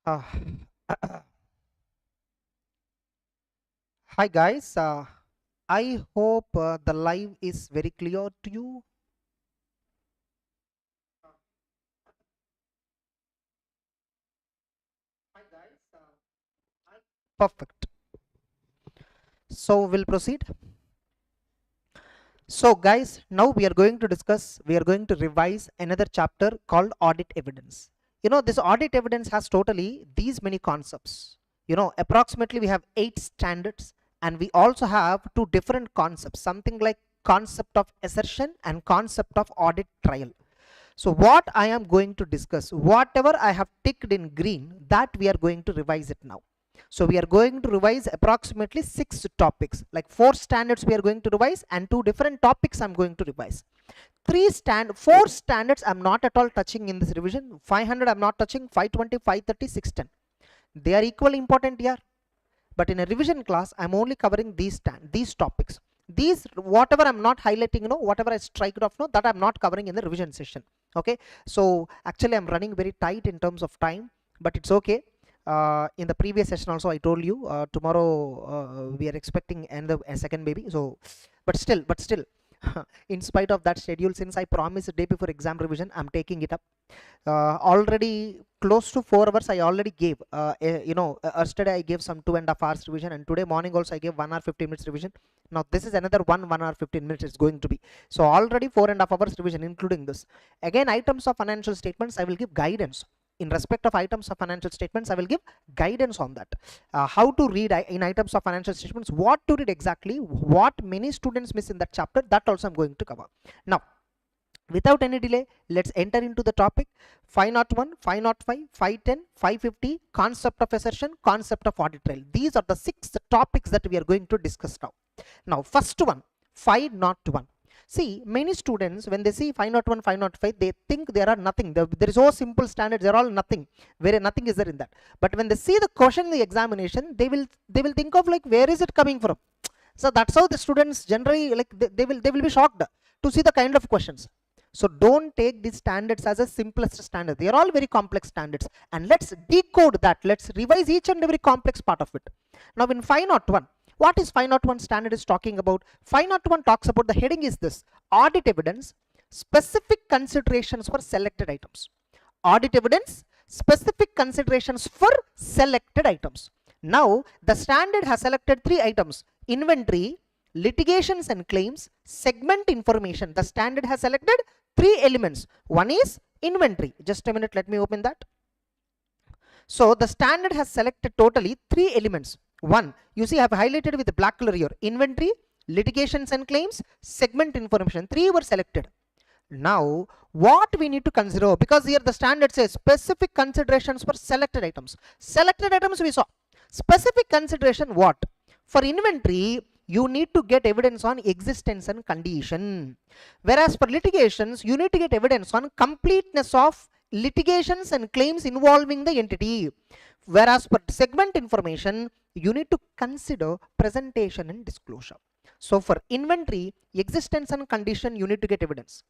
Uh, Hi guys, I hope the live is very clear to you. Hi guys, perfect. So we'll proceed. So guys, now we are going to revise another chapter called audit evidence. This audit evidence has totally these many concepts. Approximately we have 8 standards, and we also have 2 different concepts, something like concept of assertion and concept of audit trial. So what I am going to discuss, whatever I have ticked in green, that we are going to revise it now. So we are going to revise approximately 6 topics, like 4 standards we are going to revise and 2 different topics I'm going to revise. 4 standards I'm not at all touching in this revision. 500 I'm not touching, 520, 530, 610. They are equally important here. But in a revision class, I'm only covering these topics. These, whatever I'm not highlighting, whatever I strike it off, that I'm not covering in the revision session. Okay, so actually I'm running very tight in terms of time, but it's okay. In the previous session also I told you tomorrow we are expecting a second baby. So but still in spite of that schedule, since I promised a day before exam revision, I'm taking it up. Already close to 4 hours I already gave. Yesterday I gave some 2.5 hours revision, and today morning also I gave 1 hour 15 minutes revision. Now this is another 1 hour 15 minutes is going to be. So already 4.5 hours revision including this. Again, items of financial statements I will give guidance. In respect of items of financial statements, I will give guidance on that. How to read in items of financial statements, what to read exactly, what many students miss in that chapter, that also I'm going to cover. Now, without any delay, let's enter into the topic. 501, 505, 510, 550, concept of assertion, concept of audit trail. These are the 6 topics that we are going to discuss now. Now, first one, 501. See, many students, when they see 501, 505, they think there are nothing. There is no simple standards. They're all nothing. Where nothing is there in that. But when they see the question in the examination, they will think of like, where is it coming from? So that's how the students generally, like, they will be shocked to see the kind of questions. So don't take these standards as a simplest standard. They are all very complex standards, and let's decode that. Let's revise each and every complex part of it. Now in 501, what is 501 standard is talking about? 501 talks about, the heading is this: audit evidence, specific considerations for selected items. Audit evidence, specific considerations for selected items. Now the standard has selected 3 items: inventory, litigations and claims, segment information. The standard has selected 3 elements. One is inventory. Just a minute, let me open that. So the standard has selected totally 3 elements. One, you see I have highlighted with the black color here: inventory, litigations and claims, segment information. 3 were selected. Now what we need to consider, because here the standard says specific considerations for selected items. Selected items we saw. Specific consideration what? For inventory, you need to get evidence on existence and condition. Whereas for litigations, you need to get evidence on completeness of litigations and claims involving the entity. Whereas for segment information, you need to consider presentation and disclosure. So for inventory, existence and condition, you need to get evidence.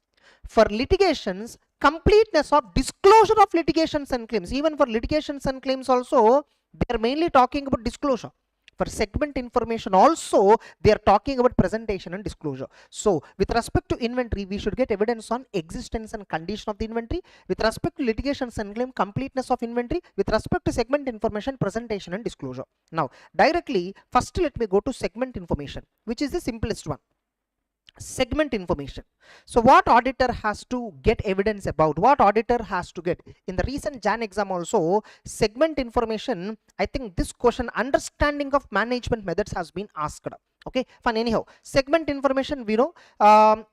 For litigations, completeness of disclosure of litigations and claims. Even for litigations and claims also, they are mainly talking about disclosure. For segment information also, they are talking about presentation and disclosure. So with respect to inventory, we should get evidence on existence and condition of the inventory. With respect to litigations and claim, completeness of inventory. With respect to segment information, presentation and disclosure. Now directly, first let me go to segment information, which is the simplest one. Segment information. So what auditor has to get evidence about? What auditor has to get? In the recent JAN exam also, segment information, I think this question, understanding of management methods, has been asked. Okay, fine. Anyhow, segment information, we know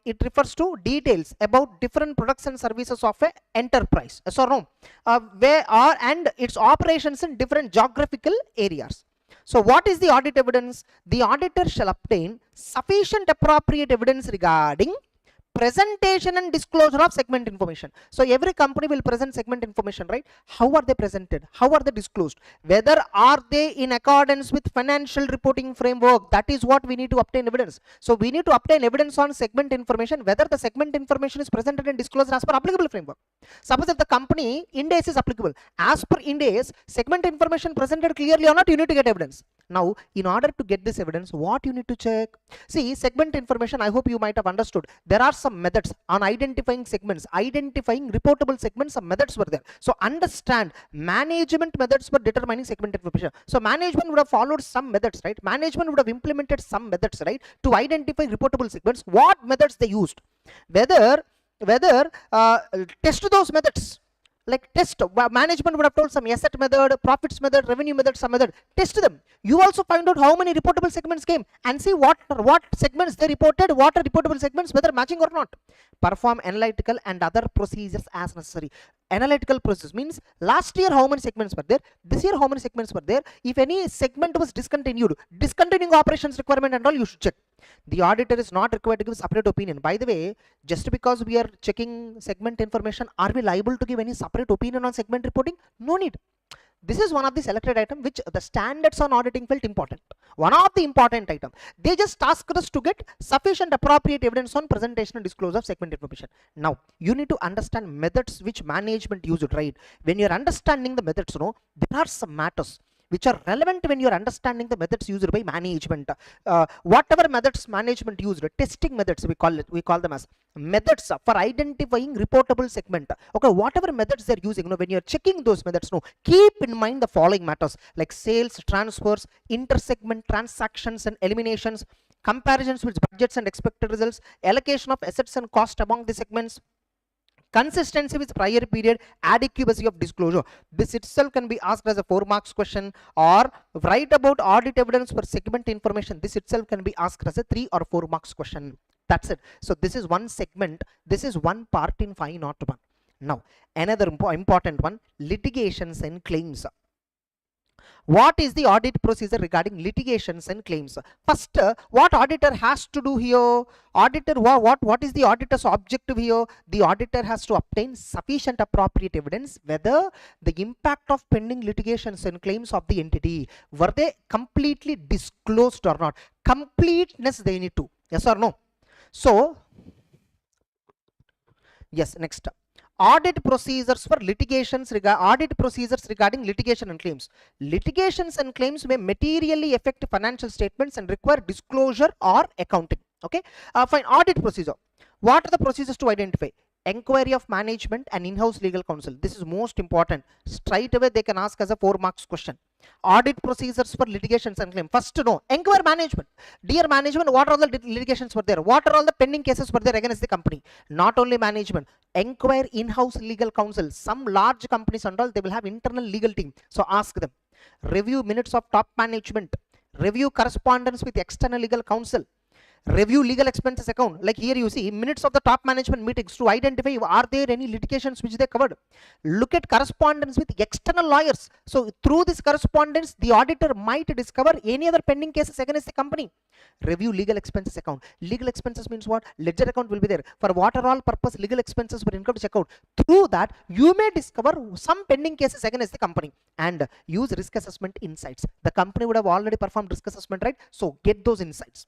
it refers to details about different products and services of a enterprise. Yes or no? Where are and its operations in different geographical areas. So what is the audit evidence? The auditor shall obtain sufficient appropriate evidence regarding presentation and disclosure of segment information. So every company will present segment information, right? How are they presented? How are they disclosed? Whether are they in accordance with financial reporting framework? That is what we need to obtain evidence. So we need to obtain evidence on segment information, whether the segment information is presented and disclosed as per applicable framework. Suppose if the company Ind AS is applicable, as per Ind AS, segment information presented clearly or not, you need to get evidence. Now, in order to get this evidence, what you need to check? See, segment information, I hope you might have understood. There are some methods on identifying segments, identifying reportable segments, some methods were there. So understand management methods for determining segment information. So management would have followed some methods, right? Management would have implemented some methods, right, to identify reportable segments. What methods they used? Whether test those methods. Like test, management would have told some asset method, profits method, revenue method, some method. Test them. You also find out how many reportable segments came and see what segments they reported, what are reportable segments, whether matching or not. Perform analytical and other procedures as necessary. Analytical process means last year how many segments were there, this year how many segments were there. If any segment was discontinued, discontinuing operations requirement and all, you should check. The auditor is not required to give separate opinion. By the way, just because we are checking segment information, are we liable to give any separate opinion on segment reporting? No need. This is one of the selected item which the standards on auditing felt important. One of the important item. They just asked us to get sufficient appropriate evidence on presentation and disclosure of segment information. Now, you need to understand methods which management used, right? When you're understanding the methods, there are some matters which are relevant when you're understanding the methods used by management. Whatever methods management used, testing methods we call them as methods for identifying reportable segment. Okay, whatever methods they're using, when you're checking those methods, keep in mind the following matters like sales, transfers, inter-segment transactions and eliminations, comparisons with budgets and expected results, allocation of assets and cost among the segments, consistency with prior period, adequacy of disclosure. This itself can be asked as a 4 marks question, or write about audit evidence for segment information. This itself can be asked as a 3 or 4 marks question. That's it. So this is one segment. This is one part in 501. Now, another important one, litigations and claims. What is the audit procedure regarding litigations and claims? First, what auditor has to do here? Auditor, what is the auditor's objective here? The auditor has to obtain sufficient appropriate evidence whether the impact of pending litigations and claims of the entity, were they completely disclosed or not? Completeness they need to. Yes or no? So, yes, next. Audit procedures for litigations regarding litigation and claims. Litigations and claims may materially affect financial statements and require disclosure or accounting. Okay, fine. Audit procedure. What are the procedures to identify? Enquiry of management and in-house legal counsel. This is most important. Straight away they can ask as a 4 marks question. Audit procedures for litigations and claims. First to know, enquire management. Dear management, what are all the litigations were there? What are all the pending cases were there against the company? Not only management, enquire in-house legal counsel. Some large companies and all, they will have internal legal team. So ask them. Review minutes of top management. Review correspondence with external legal counsel. Review legal expenses account. Like here you see minutes of the top management meetings to identify are there any litigations which they covered. Look at correspondence with external lawyers. So through this correspondence, the auditor might discover any other pending cases against the company. Review legal expenses account. Legal expenses means what? Ledger account will be there. For what are all purpose legal expenses were incurred, check out. Through that, you may discover some pending cases against the company and use risk assessment insights. The company would have already performed risk assessment, right? So get those insights.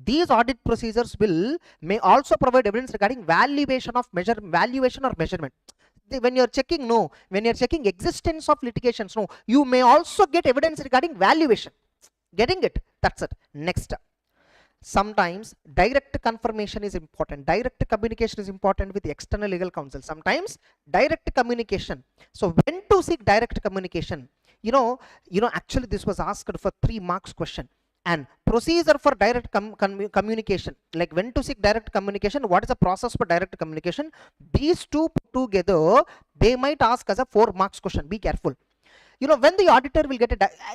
These audit procedures may also provide evidence regarding valuation or measurement. When you're checking, when you're checking existence of litigations, you may also get evidence regarding valuation. Getting it? That's it. Next. Sometimes direct confirmation is important. Direct communication is important with the external legal counsel. Sometimes direct communication. So when to seek direct communication? Actually this was asked for 3 marks question. And procedure for direct communication, like when to seek direct communication, what is the process for direct communication? These two put together, they might ask as a 4 marks question. Be careful. When the auditor will get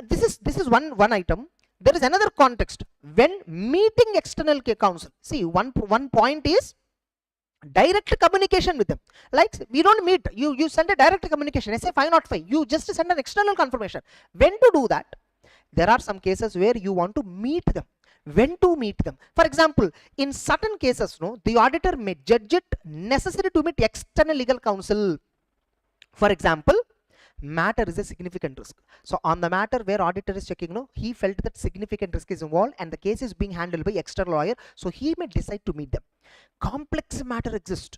this is one item. There is another context. When meeting external counsel, see one point is direct communication with them. Like we don't meet, you send a direct communication, say 505, you just send an external confirmation. When to do that? There are some cases where you want to meet them. when to meet them. For example, in certain cases, no, the auditor may judge it necessary to meet external legal counsel. For example, matter is a significant risk. So on the matter where auditor is checking, no, he felt that significant risk is involved and the case is being handled by external lawyer, so he may decide to meet them. Complex matter exists,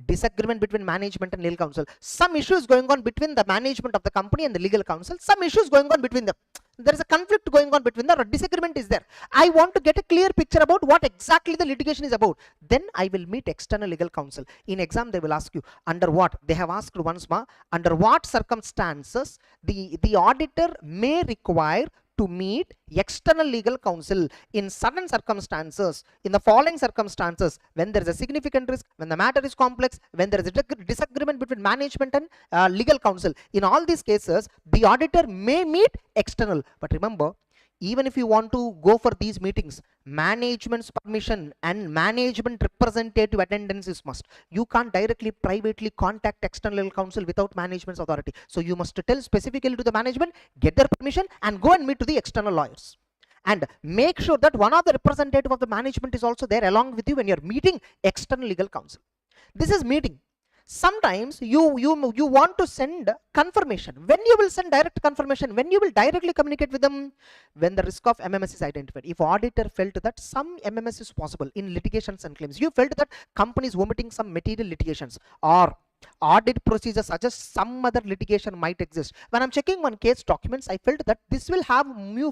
disagreement between management and legal counsel, some issues going on between the management of the company and the legal counsel, some issues going on between them, there is a conflict going on between them, or disagreement is there. I want to get a clear picture about what exactly the litigation is about. Then I will meet external legal counsel. In exam they will ask you, under what, they have asked once more, under what circumstances the auditor may require to meet external legal counsel. In certain circumstances, in the following circumstances, when there is a significant risk, when the matter is complex, when there is a disagreement between management and legal counsel, in all these cases the auditor may meet external. But remember, even if you want to go for these meetings, management's permission and management representative attendance is must. You can't directly privately contact external legal counsel without management's authority. So you must tell specifically to the management, get their permission and go and meet to the external lawyers. And make sure that one of the representative of the management is also there along with you when you're meeting external legal counsel. This is meeting. Sometimes you want to send confirmation. When you will send direct confirmation, when you will directly communicate with them, when the risk of MMS is identified. If auditor felt that some MMS is possible in litigations and claims, you felt that company is omitting some material litigations, or audit procedure suggests some other litigation might exist. When I'm checking one case documents, I felt that this will have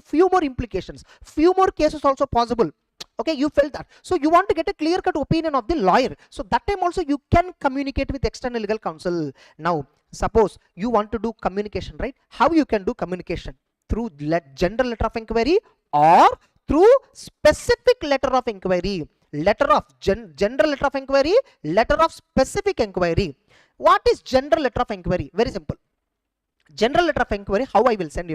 few more implications, few more cases also possible. Okay, you felt that. So you want to get a clear-cut opinion of the lawyer. So that time also you can communicate with external legal counsel. Now, suppose you want to do communication, right? How you can do communication? Through general letter of inquiry or through specific letter of inquiry. Letter of general letter of inquiry, letter of specific inquiry. What is general letter of inquiry? Very simple. General letter of inquiry, how I will send,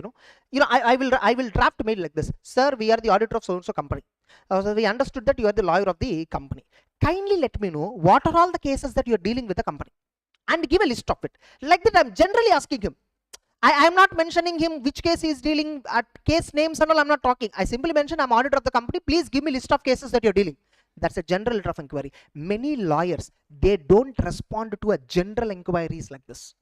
I will draft mail like this. Sir, we are the auditor of so-and-so company. So we understood that you are the lawyer of the company. Kindly let me know what are all the cases that you are dealing with the company and give a list of it. Like that, I'm generally asking him. I am not mentioning him which case he is dealing at, case names and all. I'm not talking. I simply mention I'm auditor of the company. Please give me list of cases that you're dealing. That's a general letter of inquiry. Many lawyers, they don't respond to a general inquiries like this.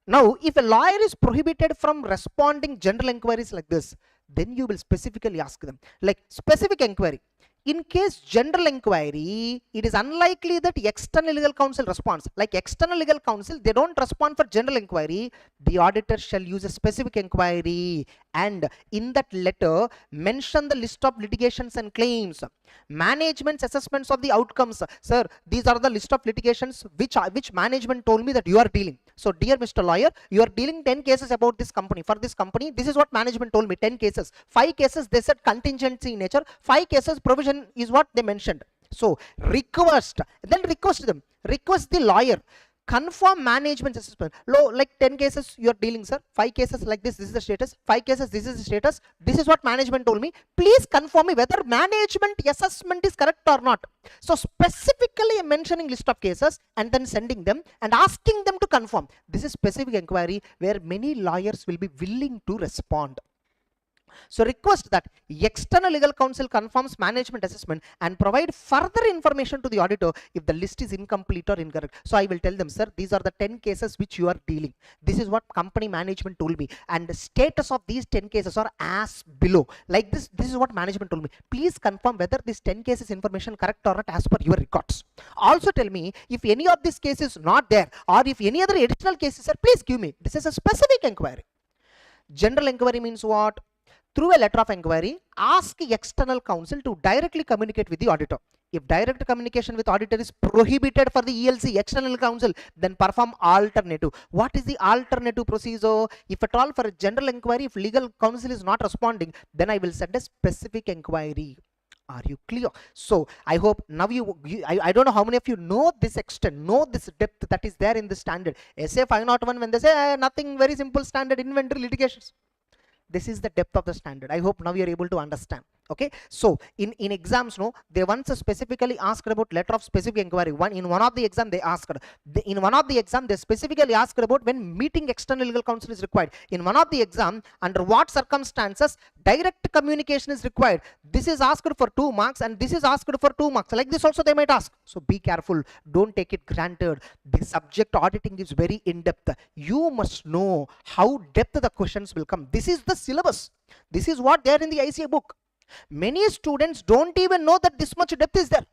Now, if a lawyer is prohibited from responding general inquiries like this, then you will specifically ask them, like specific inquiry. In case general inquiry, it is unlikely that external legal counsel responds. Like external legal counsel, they don't respond for general inquiry. The auditor shall use a specific inquiry, and in that letter mention the list of litigations and claims, management's assessments of the outcomes. Sir, these are the list of litigations which management told me that you are dealing. So dear Mr. Lawyer, you are dealing 10 cases about this company. For this company, this is what management told me, 10 cases. 5 cases they said contingency in nature, 5 cases provision is what they mentioned. So request the lawyer, confirm management assessment. Like 10 cases you are dealing, sir, 5 cases like this is the status, 5 cases this is the status, this is what management told me, please confirm me whether management assessment is correct or not. So specifically mentioning list of cases and then sending them and asking them to confirm. This is specific inquiry where many lawyers will be willing to respond. So request that external legal counsel confirms management assessment and provide further information to the auditor if the list is incomplete or incorrect. So I will tell them, sir, these are the 10 cases which you are dealing. This is what company management told me, and the status of these 10 cases are as below. Like this is what management told me. Please confirm whether this 10 cases information correct or not as per your records. Also tell me if any of these cases not there, or if any other additional cases, sir, please give me. This is a specific inquiry. General inquiry means what? Through a letter of inquiry, ask external counsel to directly communicate with the auditor. If direct communication with auditor is prohibited for the ELC, external counsel, then perform alternative. What is the alternative procedure? If at all for a general inquiry, if legal counsel is not responding, then I will send a specific inquiry. Are you clear? So I hope now I don't know how many of you know this extent, know this depth that is there in the standard. SA 501, when they say nothing, very simple standard inventory litigations. This is the depth of the standard. I hope now you are able to understand. Okay, so in exams, no, they once specifically asked about letter of specific inquiry. In one of the exam they asked, in one of the exam they specifically asked about when meeting external legal counsel is required. In one of the exam, under what circumstances direct communication is required. This is asked for 2 marks and this is asked for 2 marks. Like this also they might ask. So be careful, don't take it granted. The subject auditing is very in-depth. You must know how depth the questions will come. This is the syllabus. This is what there in the ICA book. Many students don't even know that this much depth is there.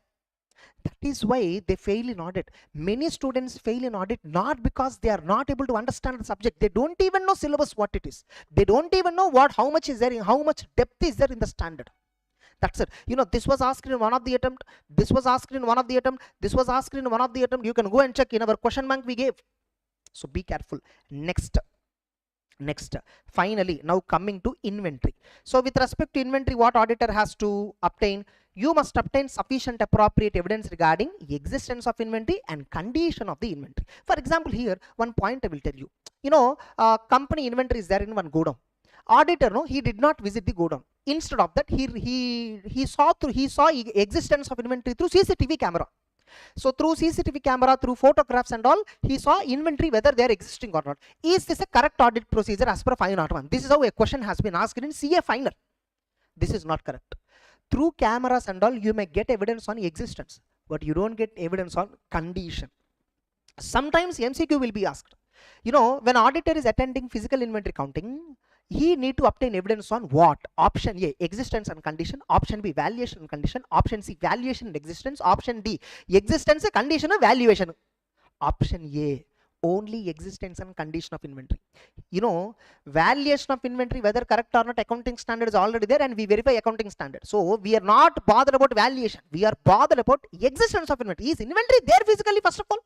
That is why they fail in audit. Many students fail in audit not because they are not able to understand the subject. They don't even know syllabus what it is. They don't even know how much is there, how much depth is there in the standard. That's it. You know, this was asked in one of the attempt. This was asked in one of the attempt. This was asked in one of the attempt. You can go and check in our question bank we gave. So be careful. Next, finally, now coming to inventory. So with respect to inventory, what auditor has to obtain? You must obtain sufficient appropriate evidence regarding existence of inventory and condition of the inventory. For example, here one point I will tell you. You know, company inventory is there in one godown. Auditor, no, he did not visit the godown. Instead of that, he saw existence of inventory through CCTV camera. So through CCTV camera, through photographs and all, he saw inventory whether they are existing or not. Is this a correct audit procedure as per 501? This is how a question has been asked in CA final. This is not correct. Through cameras and all, you may get evidence on existence, but you don't get evidence on condition. Sometimes MCQ will be asked. You know, when auditor is attending physical inventory counting, he need to obtain evidence on what? Option A, existence and condition. Option B, valuation and condition. Option C, valuation and existence. Option D, existence, condition, and valuation. Option A, only existence and condition of inventory. You know, valuation of inventory, whether correct or not, accounting standard is already there and we verify accounting standard. So we are not bothered about valuation. We are bothered about existence of inventory. Is inventory there physically, first of all?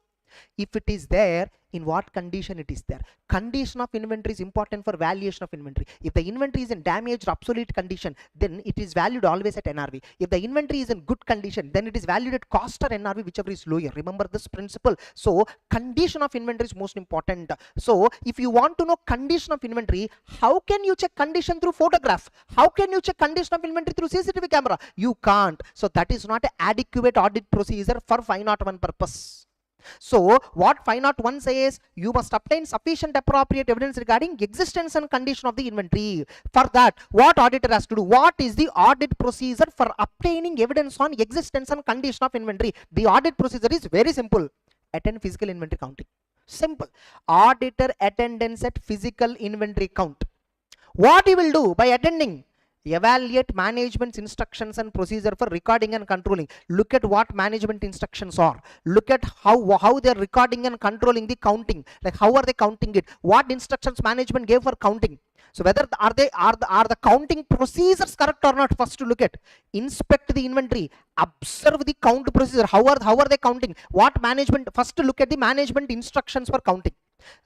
If it is there, in what condition it is there? Condition of inventory is important for valuation of inventory. If the inventory is in damaged or obsolete condition, then it is valued always at NRV. If the inventory is in good condition, then it is valued at cost or NRV, whichever is lower. Remember this principle. So condition of inventory is most important. So if you want to know condition of inventory, how can you check condition through photograph? How can you check condition of inventory through CCTV camera? You can't. So that is not an adequate audit procedure for 501 purpose. So what 501 says, you must obtain sufficient appropriate evidence regarding existence and condition of the inventory. For that, what auditor has to do? What is the audit procedure for obtaining evidence on existence and condition of inventory? The audit procedure is very simple. Attend physical inventory counting. Simple. Auditor attendance at physical inventory count. What he will do by attending? Evaluate management's instructions and procedure for recording and controlling. Look at what management instructions are. Look at how they are recording and controlling the counting. Like how are they counting it? What instructions management gave for counting? So whether are the counting procedures correct or not? First to look at. Inspect the inventory. Observe the count procedure. How are they counting? What management? First to look at the management instructions for counting.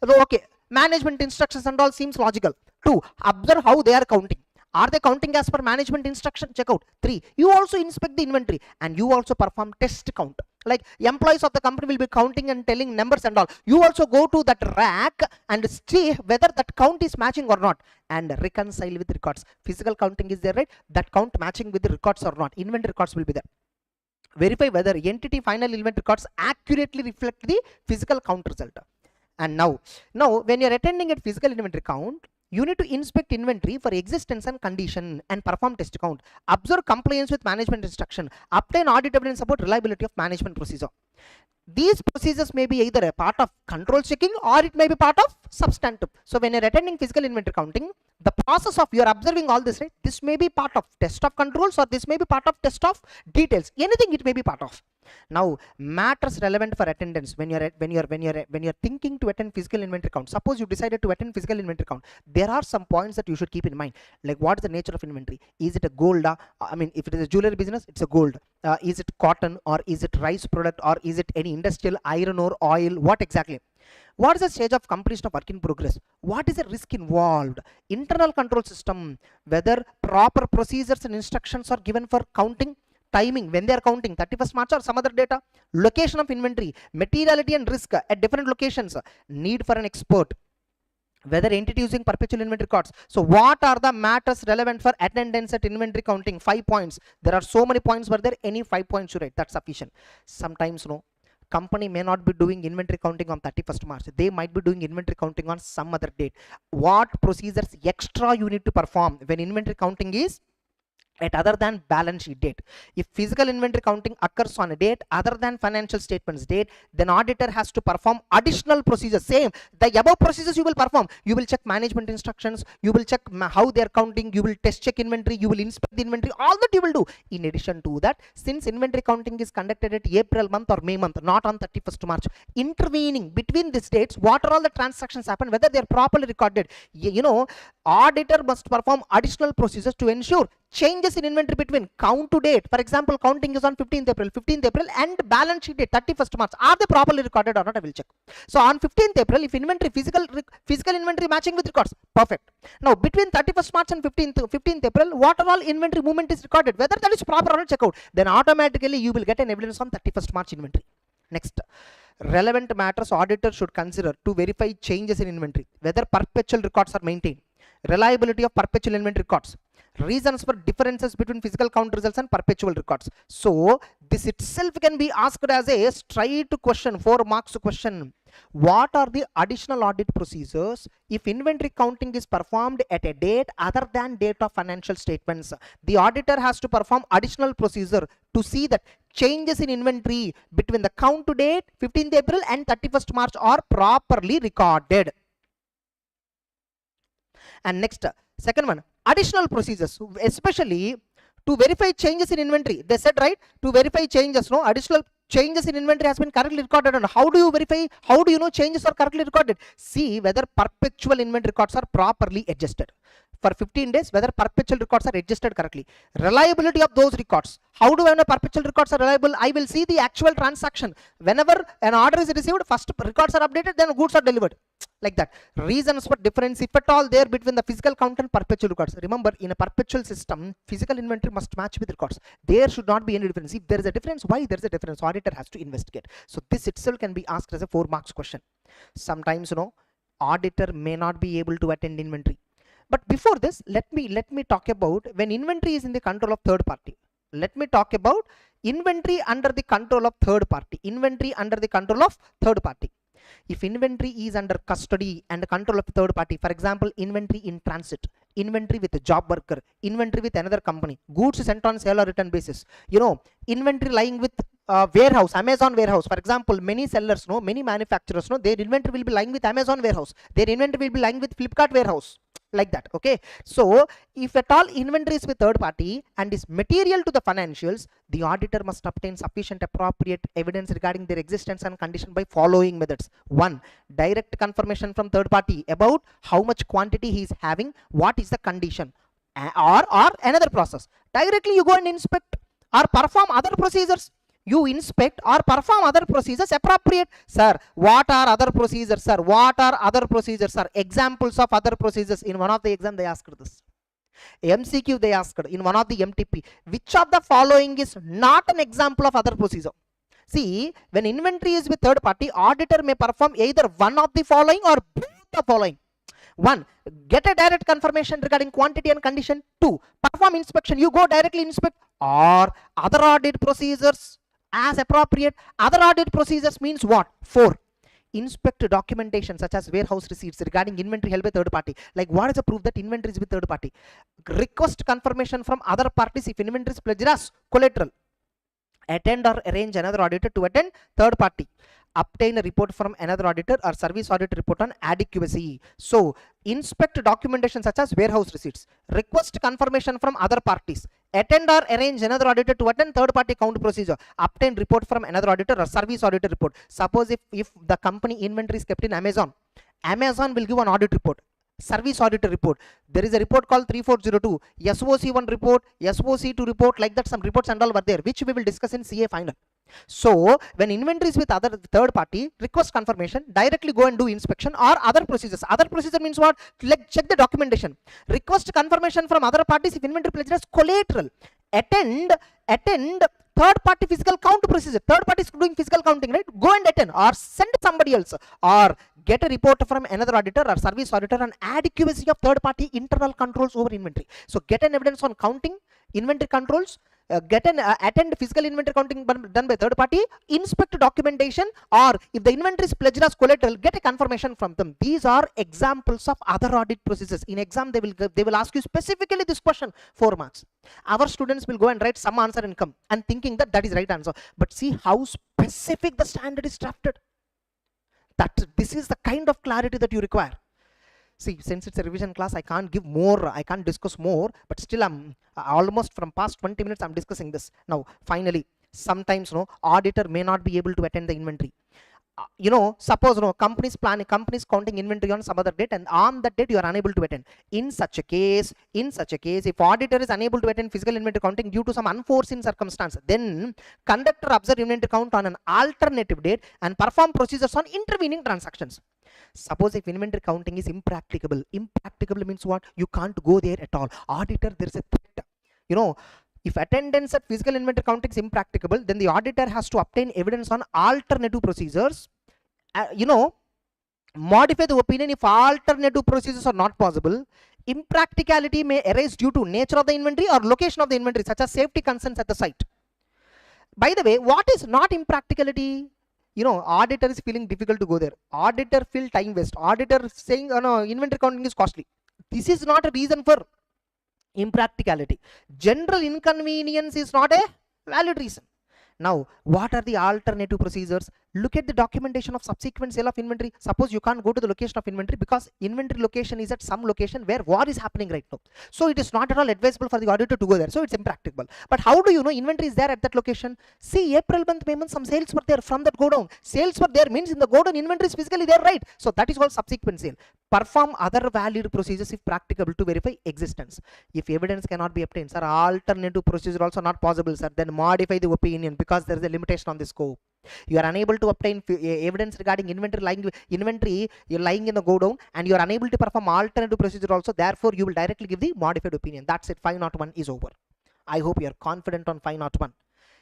So okay, management instructions and all seems logical. 2. Observe how they are counting. Are they counting as per management instruction? Check out. 3. You also inspect the inventory and you also perform test count. Like employees of the company will be counting and telling numbers and all. You also go to that rack and see whether that count is matching or not and reconcile with records. Physical counting is there, right? That count matching with the records or not. Inventory records will be there. Verify whether entity final inventory records accurately reflect the physical count result. And now when you're attending at physical inventory count, you need to inspect inventory for existence and condition and perform test count. Observe compliance with management instruction. Obtain audit evidence about reliability of management procedure. These procedures may be either a part of control checking or it may be part of substantive. So when you're attending physical inventory counting, the process of you're observing all this, right? This may be part of test of controls or this may be part of test of details. Anything it may be part of. Now matters relevant for attendance when you're thinking to attend physical inventory count. Suppose you decided to attend physical inventory count. There are some points that you should keep in mind. Like what is the nature of inventory? Is it a gold? I mean, if it is a jewelry business, it's a gold. Is it cotton or is it rice product or is it any industrial iron or oil? What exactly? What is the stage of completion of work in progress? What is the risk involved? Internal control system, whether proper procedures and instructions are given for counting, timing, when they are counting, 31st March or some other data, location of inventory, materiality and risk at different locations, need for an expert. whether entity using perpetual inventory records. So what are the matters relevant for attendance at inventory counting? 5 points. There are so many points, but there any 5 points you write, that's sufficient. Sometimes no, company may not be doing inventory counting on 31st March. They might be doing inventory counting on some other date. What procedures extra you need to perform when inventory counting is at other than balance sheet date? If physical inventory counting occurs on a date other than financial statements date, then auditor has to perform additional procedures. Same, the above procedures you will perform. You will check management instructions, you will check how they are counting, you will test check inventory, you will inspect the inventory, all that you will do. In addition to that, since inventory counting is conducted at April month or May month, not on 31st March, intervening between these dates, what are all the transactions happen, whether they are properly recorded, auditor must perform additional procedures to ensure changes in inventory between count to date. For example, counting is on 15th April and balance sheet date 31st March. Are they properly recorded or not? I will check. So on 15th April, if inventory physical inventory matching with records, perfect. Now between 31st March and 15th April, what are all inventory movement is recorded, whether that is proper or not, check out. Then automatically you will get an evidence on 31st March inventory. Next, relevant matters auditor should consider to verify changes in inventory, whether perpetual records are maintained, reliability of perpetual inventory records, reasons for differences between physical count results and perpetual records. So this itself can be asked as a straight question, 4 marks question. What are the additional audit procedures if inventory counting is performed at a date other than date of financial statements? The auditor has to perform additional procedure to see that changes in inventory between the count to date 15th April and 31st March are properly recorded. And next, second one, additional procedures, especially to verify changes in inventory. They said, right, to verify changes, no, additional changes in inventory has been correctly recorded. And how do you verify, how do you know changes are correctly recorded? See whether perpetual inventory records are properly adjusted. For 15 days, whether perpetual records are adjusted correctly. Reliability of those records. How do I know perpetual records are reliable? I will see the actual transaction. Whenever an order is received, first records are updated, then goods are delivered. Like that. Reasons for difference, if at all, there between the physical count and perpetual records. Remember, in a perpetual system, physical inventory must match with records. There should not be any difference. If there is a difference, why there is a difference? Auditor has to investigate. So this itself can be asked as a 4 marks question. Sometimes, auditor may not be able to attend inventory. But before this, let me talk about when inventory is in the control of third party. Let me talk about inventory under the control of third party. Inventory under the control of third party. If inventory is under custody and control of third party, for example, inventory in transit, inventory with a job worker, inventory with another company, goods sent on sale or return basis, inventory lying with warehouse, Amazon warehouse. For example, many sellers, many manufacturers, their inventory will be lying with Amazon warehouse. Their inventory will be lying with Flipkart warehouse. Like that. Okay, so if at all inventory is with third party and is material to the financials, the auditor must obtain sufficient appropriate evidence regarding their existence and condition by following methods. 1, direct confirmation from third party about how much quantity he is having, what is the condition, or another process, directly you go and inspect or perform other procedures. You inspect or perform other procedures appropriate. Sir, what are other procedures, sir? What are other procedures, sir? Examples of other procedures. In one of the exam they asked this. MCQ they asked in one of the MTP. Which of the following is not an example of other procedure? See, when inventory is with third party, auditor may perform either one of the following or both the following. 1, get a direct confirmation regarding quantity and condition. 2, perform inspection. You go directly inspect, or other audit procedures as appropriate. Other audit procedures means what? 4, inspect documentation such as warehouse receipts regarding inventory held by third party. Like, what is the proof that inventory is with third party? Request confirmation from other parties if inventory is pledged as collateral. Attend or arrange another auditor to attend third party. Obtain a report from another auditor or service audit report on adequacy. So inspect documentation such as warehouse receipts. Request confirmation from other parties. Attend or arrange another auditor to attend third party count procedure. Obtain report from another auditor or service auditor report. Suppose if the company inventory is kept in Amazon, Amazon will give an audit report, service auditor report. There is a report called 3402, SOC1 report, SOC2 report, like that some reports and all were there, which we will discuss in CA final. So when inventory is with other third party, request confirmation, directly go and do inspection or other procedures. Other procedure means what? Like, check the documentation. Request confirmation from other parties if inventory pledged as collateral. Attend third party physical count procedure. Third party is doing physical counting, right? Go and attend or send somebody else or get a report from another auditor or service auditor on adequacy of third party internal controls over inventory. So get an evidence on counting, inventory controls, attend physical inventory counting done by third party, inspect documentation, or if the inventory is pledged as collateral, get a confirmation from them. These are examples of other audit processes. In exam, they will ask you specifically this question, 4 marks. Our students will go and write some answer and come and thinking that that is right answer. But see how specific the standard is drafted. That this is the kind of clarity that you require. See, since it's a revision class, I can't give more, I can't discuss more, but still I'm almost from past 20 minutes I'm discussing this. Now, finally, sometimes auditor may not be able to attend the inventory. Suppose companies counting inventory on some other date, and on that date you are unable to attend. In such a case, if auditor is unable to attend physical inventory counting due to some unforeseen circumstance, then conduct or observe inventory count on an alternative date and perform procedures on intervening transactions. Suppose if inventory counting is impracticable means what? You can't go there at all. Auditor, there is a threat. If attendance at physical inventory counting is impracticable, then the auditor has to obtain evidence on alternative procedures. Modify the opinion if alternative procedures are not possible. Impracticality may arise due to nature of the inventory or location of the inventory, such as safety concerns at the site. By the way, what is not impracticality? Auditor is feeling difficult to go there. Auditor feel time waste. Auditor saying, no, inventory counting is costly. This is not a reason for impracticality. General inconvenience is not a valid reason. Now, what are the alternative procedures? Look at the documentation of subsequent sale of inventory. Suppose you can't go to the location of inventory because inventory location is at some location where war is happening right now. So it is not at all advisable for the auditor to go there. So it's impracticable. But how do you know inventory is there at that location? See, April month, May month, some sales were there from that godown. Sales were there means in the godown inventory is physically there, right? So that is called subsequent sale. Perform other valid procedures if practicable to verify existence. If evidence cannot be obtained, sir, alternative procedure also not possible, sir, then modify the opinion because there is a limitation on the scope. You are unable to obtain evidence regarding inventory lying in the godown, and you are unable to perform alternative procedure also. Therefore, you will directly give the modified opinion. That's it. 501 is over. I hope you are confident on 501.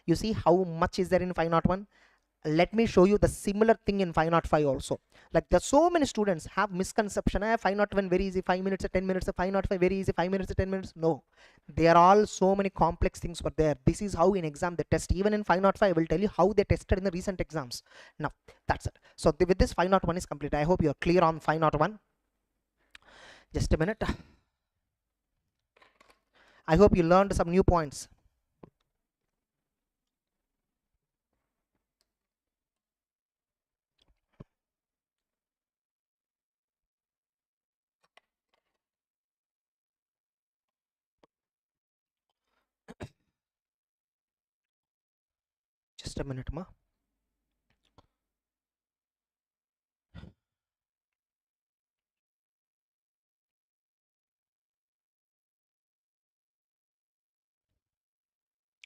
You see how much is there in 501? Let me show you the similar thing in 505 also. Like there's so many students have misconception. 501 very easy, 5 minutes or 10 minutes. 505 very easy, 5 minutes or 10 minutes. No, they are all so many complex things were there. This is how in exam they test. Even in 505 I will tell you how they tested in the recent exams. Now that's it. So with this 501 is complete. I hope you are clear on 501. Just a minute. I hope you learned some new points. Just a minute, ma.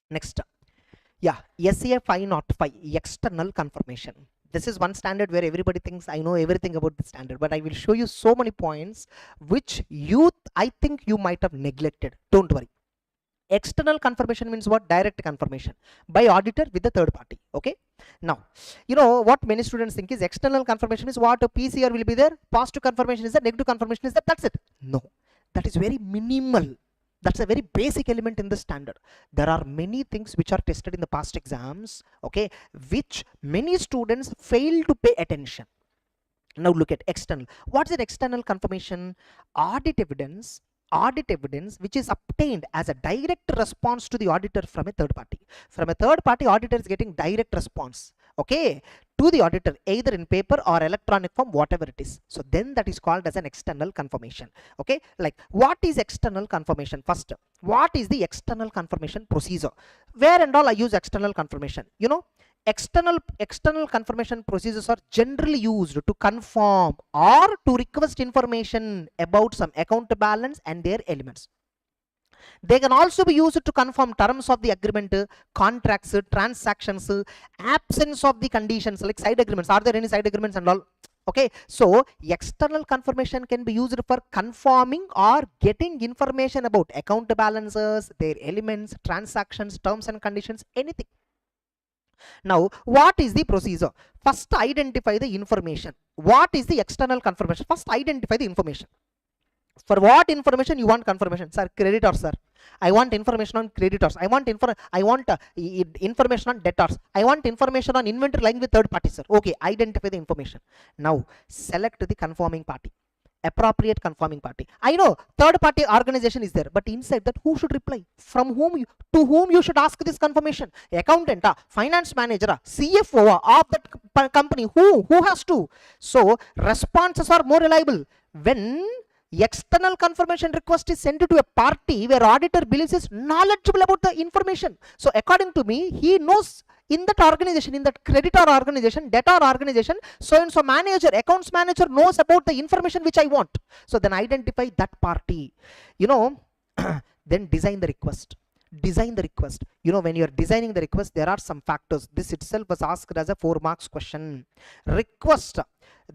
Next, yeah, SCA 505 external confirmation. This is one standard where everybody thinks I know everything about the standard, but I will show you so many points which I think you might have neglected. Don't worry. External confirmation means what? Direct confirmation by auditor with the third party. Okay. Now, what many students think is external confirmation is what? A PCR will be there. Positive confirmation is that. Negative confirmation is that. That's it. No, that is very minimal. That's a very basic element in the standard. There are many things which are tested in the past exams, okay, which many students fail to pay attention. Now look at external. What is an external confirmation? Audit evidence which is obtained as a direct response to the auditor from a third party. From a third party, auditor is getting direct response, okay, to the auditor, either in paper or electronic form, whatever it is. So then that is called as an external confirmation. Okay, like what is external confirmation? First, what is the external confirmation procedure? Where and all I use external confirmation? External confirmation procedures are generally used to confirm or to request information about some account balance and their elements. They can also be used to confirm terms of the agreement, contracts, transactions, absence of the conditions like side agreements. Are there any side agreements and all? Okay, so external confirmation can be used for confirming or getting information about account balances, their elements, transactions, terms and conditions, anything. Now, what is the procedure? First, identify the information. What is the external confirmation? First, identify the information. For what information you want confirmation? Sir, creditors, sir. I want information on creditors. I want information on debtors. I want information on inventory lying with third party, sir. Okay, identify the information. Now, select the confirming party. Appropriate confirming party. I know third party organization is there, but inside that who should reply? From whom you, to whom you should ask this confirmation? Accountant, finance manager, CFO of that company. Who has to? So responses are more reliable when external confirmation request is sent to a party where auditor believes is knowledgeable about the information. So according to me, he knows in that organization, in that creditor organization, debtor organization, so and so manager, accounts manager knows about the information which I want. So then identify that party, then design the request. Design the request. When you are designing the request, there are some factors. This itself was asked as a 4 marks question. Request.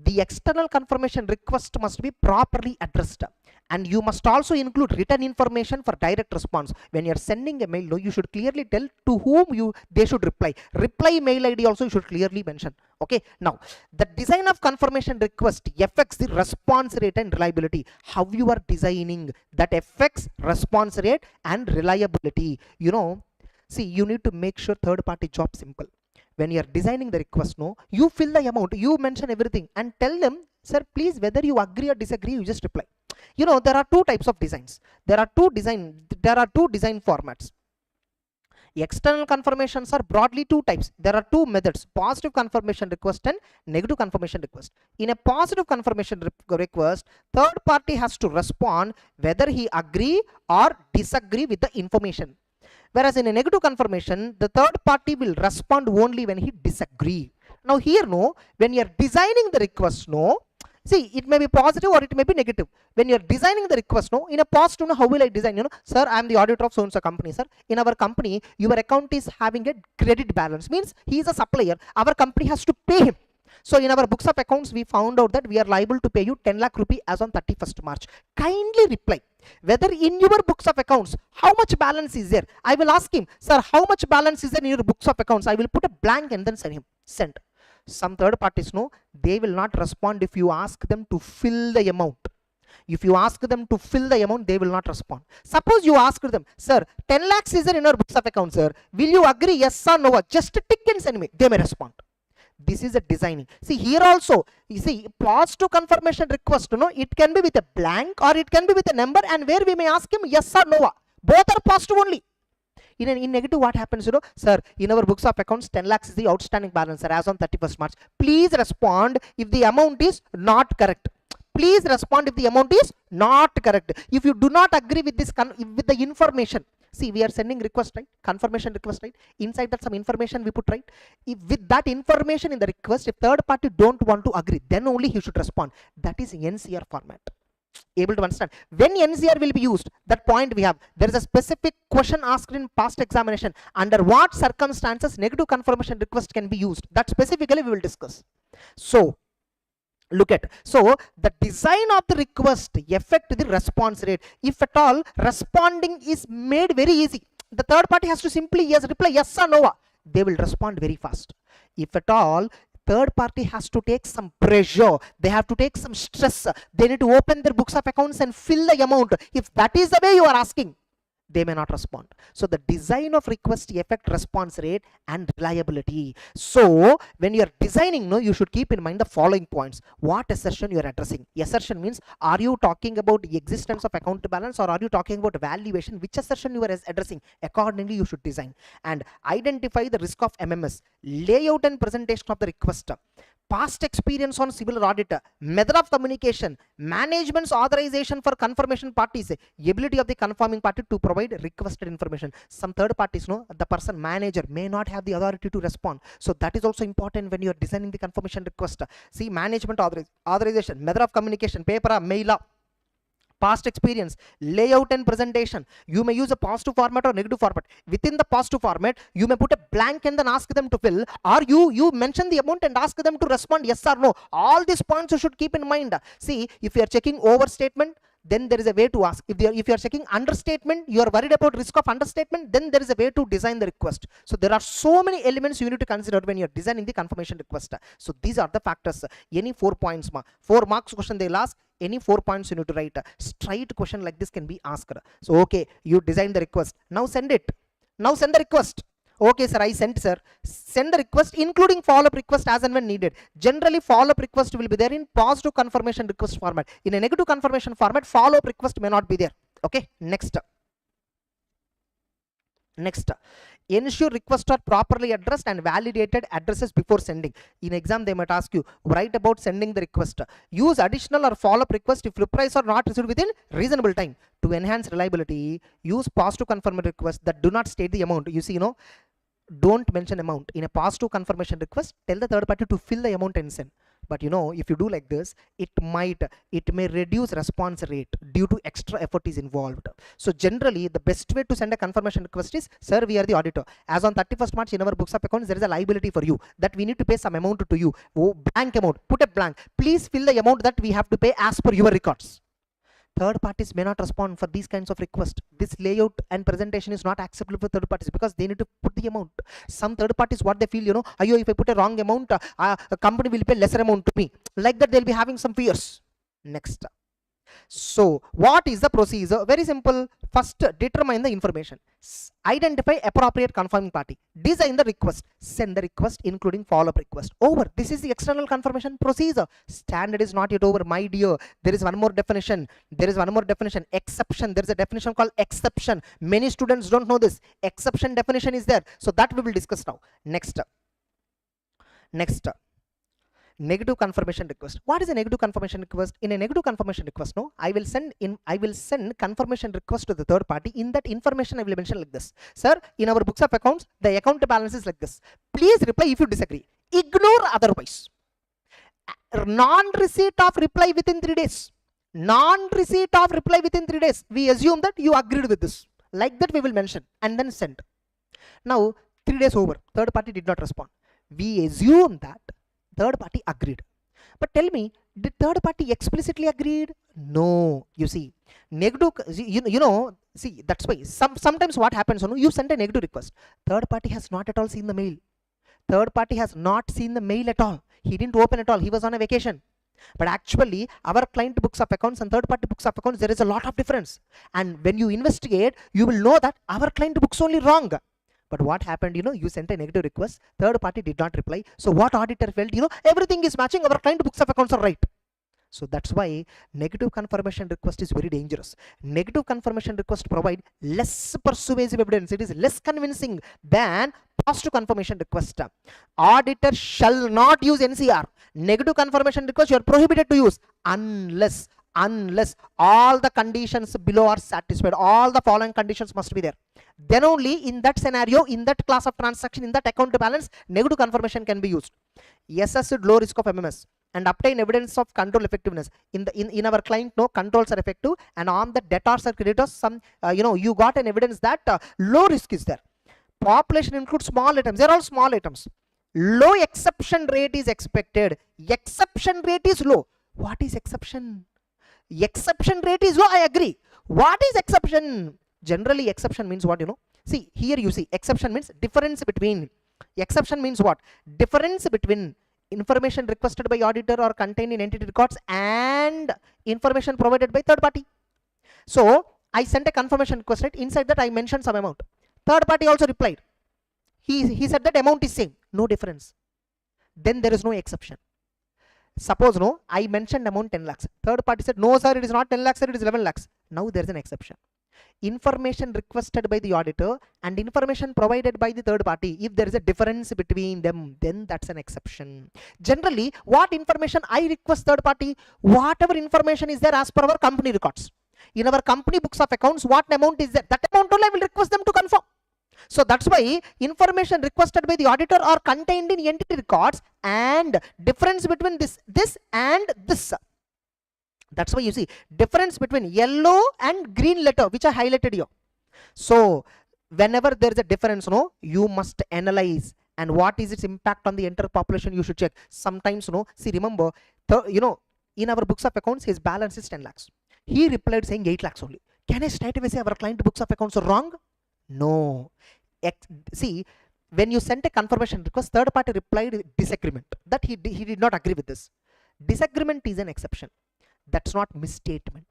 The external confirmation request must be properly addressed, and you must also include written information for direct response. When you are sending a mail, you should clearly tell to whom they should reply. Reply mail ID also you should clearly mention. Okay, now the design of confirmation request affects the response rate and reliability. How you are designing that affects response rate and reliability. See, you need to make sure third party job simple. When you are designing the request, you fill the amount, you mention everything and tell them, sir, please, whether you agree or disagree, you just reply. There are two types of designs. There are two design formats. External confirmations are broadly two types. There are two methods: positive confirmation request and negative confirmation request. In a positive confirmation request, third party has to respond whether he agree or disagree with the information. Whereas in a negative confirmation, the third party will respond only when he disagree. Now here, when you are designing the request, see, it may be positive or it may be negative. When you are designing the request, in a positive, how will I design? Sir, I am the auditor of so-and-so company, sir. In our company, your account is having a credit balance. Means he is a supplier. Our company has to pay him. So in our books of accounts, we found out that we are liable to pay you 10 lakh rupee as on 31st March. Kindly reply whether in your books of accounts, how much balance is there. I will ask him, sir, how much balance is there in your books of accounts? I will put a blank and then send him. Send. Some third parties, they will not respond if you ask them to fill the amount. If you ask them to fill the amount, they will not respond. Suppose you ask them, sir, 10 lakhs is there in our books of accounts, sir. Will you agree, yes or no? Just tick and send me. They may respond. This is a designing. See, here also, you see, positive confirmation request, it can be with a blank or it can be with a number, and where we may ask him yes or no. Both are positive only. In negative, what happens, sir, in our books of accounts, 10 lakhs is the outstanding balance, sir, as on 31st March. Please respond if the amount is not correct. Please respond if the amount is not correct. If you do not agree with this, with the information, see, we are sending request, right? Confirmation request, right? Inside that some information we put, right? If with that information in the request, if third party don't want to agree, then only he should respond. That is NCR format. Able to understand? When NCR will be used, that point we have. There is a specific question asked in past examination. Under what circumstances negative confirmation request can be used? That specifically we will discuss. So, look at, so the design of the request affect the response rate. If at all responding is made very easy, the third party has to simply reply yes or no. They will respond very fast. If at all third party has to take some pressure, they have to take some stress, they need to open their books of accounts and fill the amount. If that is the way you are asking, they may not respond. So the design of request affect response rate and reliability. So when you are designing, you should keep in mind the following points. What assertion you are addressing? Assertion means, are you talking about the existence of account balance or are you talking about valuation? Which assertion you are addressing? Accordingly you should design. And identify the risk of MMS, layout and presentation of the request, past experience on civil audit, method of communication, management's authorization for confirmation parties, ability of the confirming party to provide requested information. Some third parties, the person manager may not have the authority to respond. So that is also important when you are designing the confirmation request. See, management authorization, method of communication, paper, mail, past experience, layout and presentation. You may use a positive format or negative format. Within the positive format, you may put a blank and then ask them to fill, or you mention the amount and ask them to respond yes or no. All these points you should keep in mind. See, if you are checking overstatement, then there is a way to ask. If you are checking understatement, you are worried about risk of understatement, then there is a way to design the request. So there are so many elements you need to consider when you are designing the confirmation request. So these are the factors. Any 4 points, 4 marks question they'll ask, any 4 points you need to write. Straight question like this can be asked. So okay, you design the request, now send it. Now send the request. Okay sir, I sent sir. Send the request including follow-up request as and when needed. Generally follow-up request will be there in positive confirmation request format. In a negative confirmation format, follow-up request may not be there. Okay, next. Ensure requests are properly addressed and validated addresses before sending. In exam they might ask you, write about sending the request. Use additional or follow-up request if replies are not received within reasonable time. To enhance reliability, use positive confirmation requests that do not state the amount. You see, don't mention amount. In a positive confirmation request, tell the third party to fill the amount and send. But if you do like this, it may reduce response rate due to extra effort is involved. So generally the best way to send a confirmation request is, sir, we are the auditor. As on 31st March in our books of accounts, there is a liability for you that we need to pay some amount to you. Blank amount, put a blank. Please fill the amount that we have to pay as per your records. Third parties may not respond for these kinds of requests. This layout and presentation is not acceptable for third parties because they need to put the amount. Some third parties, what they feel, if I put a wrong amount, a company will pay lesser amount to me. Like that, they'll be having some fears. Next. So what is the procedure? Very simple. First, determine the information. Identify appropriate confirming party. Design the request. Send the request including follow-up request. Over. This is the external confirmation procedure. Standard is not yet over, my dear. There is one more definition. Exception. There is a definition called exception. Many students don't know this. Exception definition is there. So that we will discuss now. Next. Negative confirmation request. What is a negative confirmation request? In a negative confirmation request, I will send confirmation request to the third party. In that information I will mention like this: sir, in our books of accounts the account balance is like this. Please reply if you disagree. Ignore otherwise. Non-receipt of reply within 3 days. Non-receipt of reply within 3 days. We assume that you agreed with this. Like that we will mention and then send. Now 3 days over, third party did not respond. We assume that third party agreed. But tell me, did third party explicitly agreed? No. You see, negative, see, that's why sometimes what happens, you send a negative request. Third party has not at all seen the mail. Third party has not seen the mail at all. He didn't open at all. He was on a vacation. But actually, our client books of accounts and third party books of accounts, there is a lot of difference. And when you investigate, you will know that our client books only wrong. But what happened, you sent a negative request, third party did not reply. So what auditor felt, everything is matching, our client books of accounts are right. So that's why negative confirmation request is very dangerous. Negative confirmation request provide less persuasive evidence. It is less convincing than positive confirmation request. Auditor shall not use NCR. Negative confirmation request you are prohibited to use unless all the conditions below are satisfied. All the following conditions must be there. Then only in that scenario, in that class of transaction, in that account balance, negative confirmation can be used. Assessed low risk of MMS and obtain evidence of control effectiveness. In our client, no controls are effective, and on the debtors or creditors, some you got an evidence that low risk is there. Population includes small items. They're all small items. Low exception rate is expected. Exception rate is low. What is exception? Exception rate is low, I agree. What is exception? Generally exception means what, see here, you see exception means difference between. Exception means what? Difference between information requested by auditor or contained in entity records and information provided by third party. So I sent a confirmation request, right? Inside that I mentioned some amount. Third party also replied. He said that amount is same, no difference. Then there is no exception. Suppose I mentioned amount 10 lakhs. Third party said, no sir, it is not 10 lakhs, sir, it is 11 lakhs. Now there is an exception. Information requested by the auditor and information provided by the third party, if there is a difference between them, then that's an exception. Generally, what information I request third party? Whatever information is there as per our company records. In our company books of accounts, what amount is there? That amount only I will request them to confirm. So that's why information requested by the auditor are contained in entity records and difference between this and this. That's why you see difference between yellow and green letter, which I highlighted here. So whenever there is a difference, no, you must analyze, and what is its impact on the entire population, you should check. Sometimes, no, see, remember, in our books of accounts, his balance is 10 lakhs. He replied saying 8 lakhs only. Can I straight away say our client books of accounts are wrong? No. See, when you sent a confirmation request, third party replied disagreement, that he did not agree with this. Disagreement is an exception. That's not misstatement.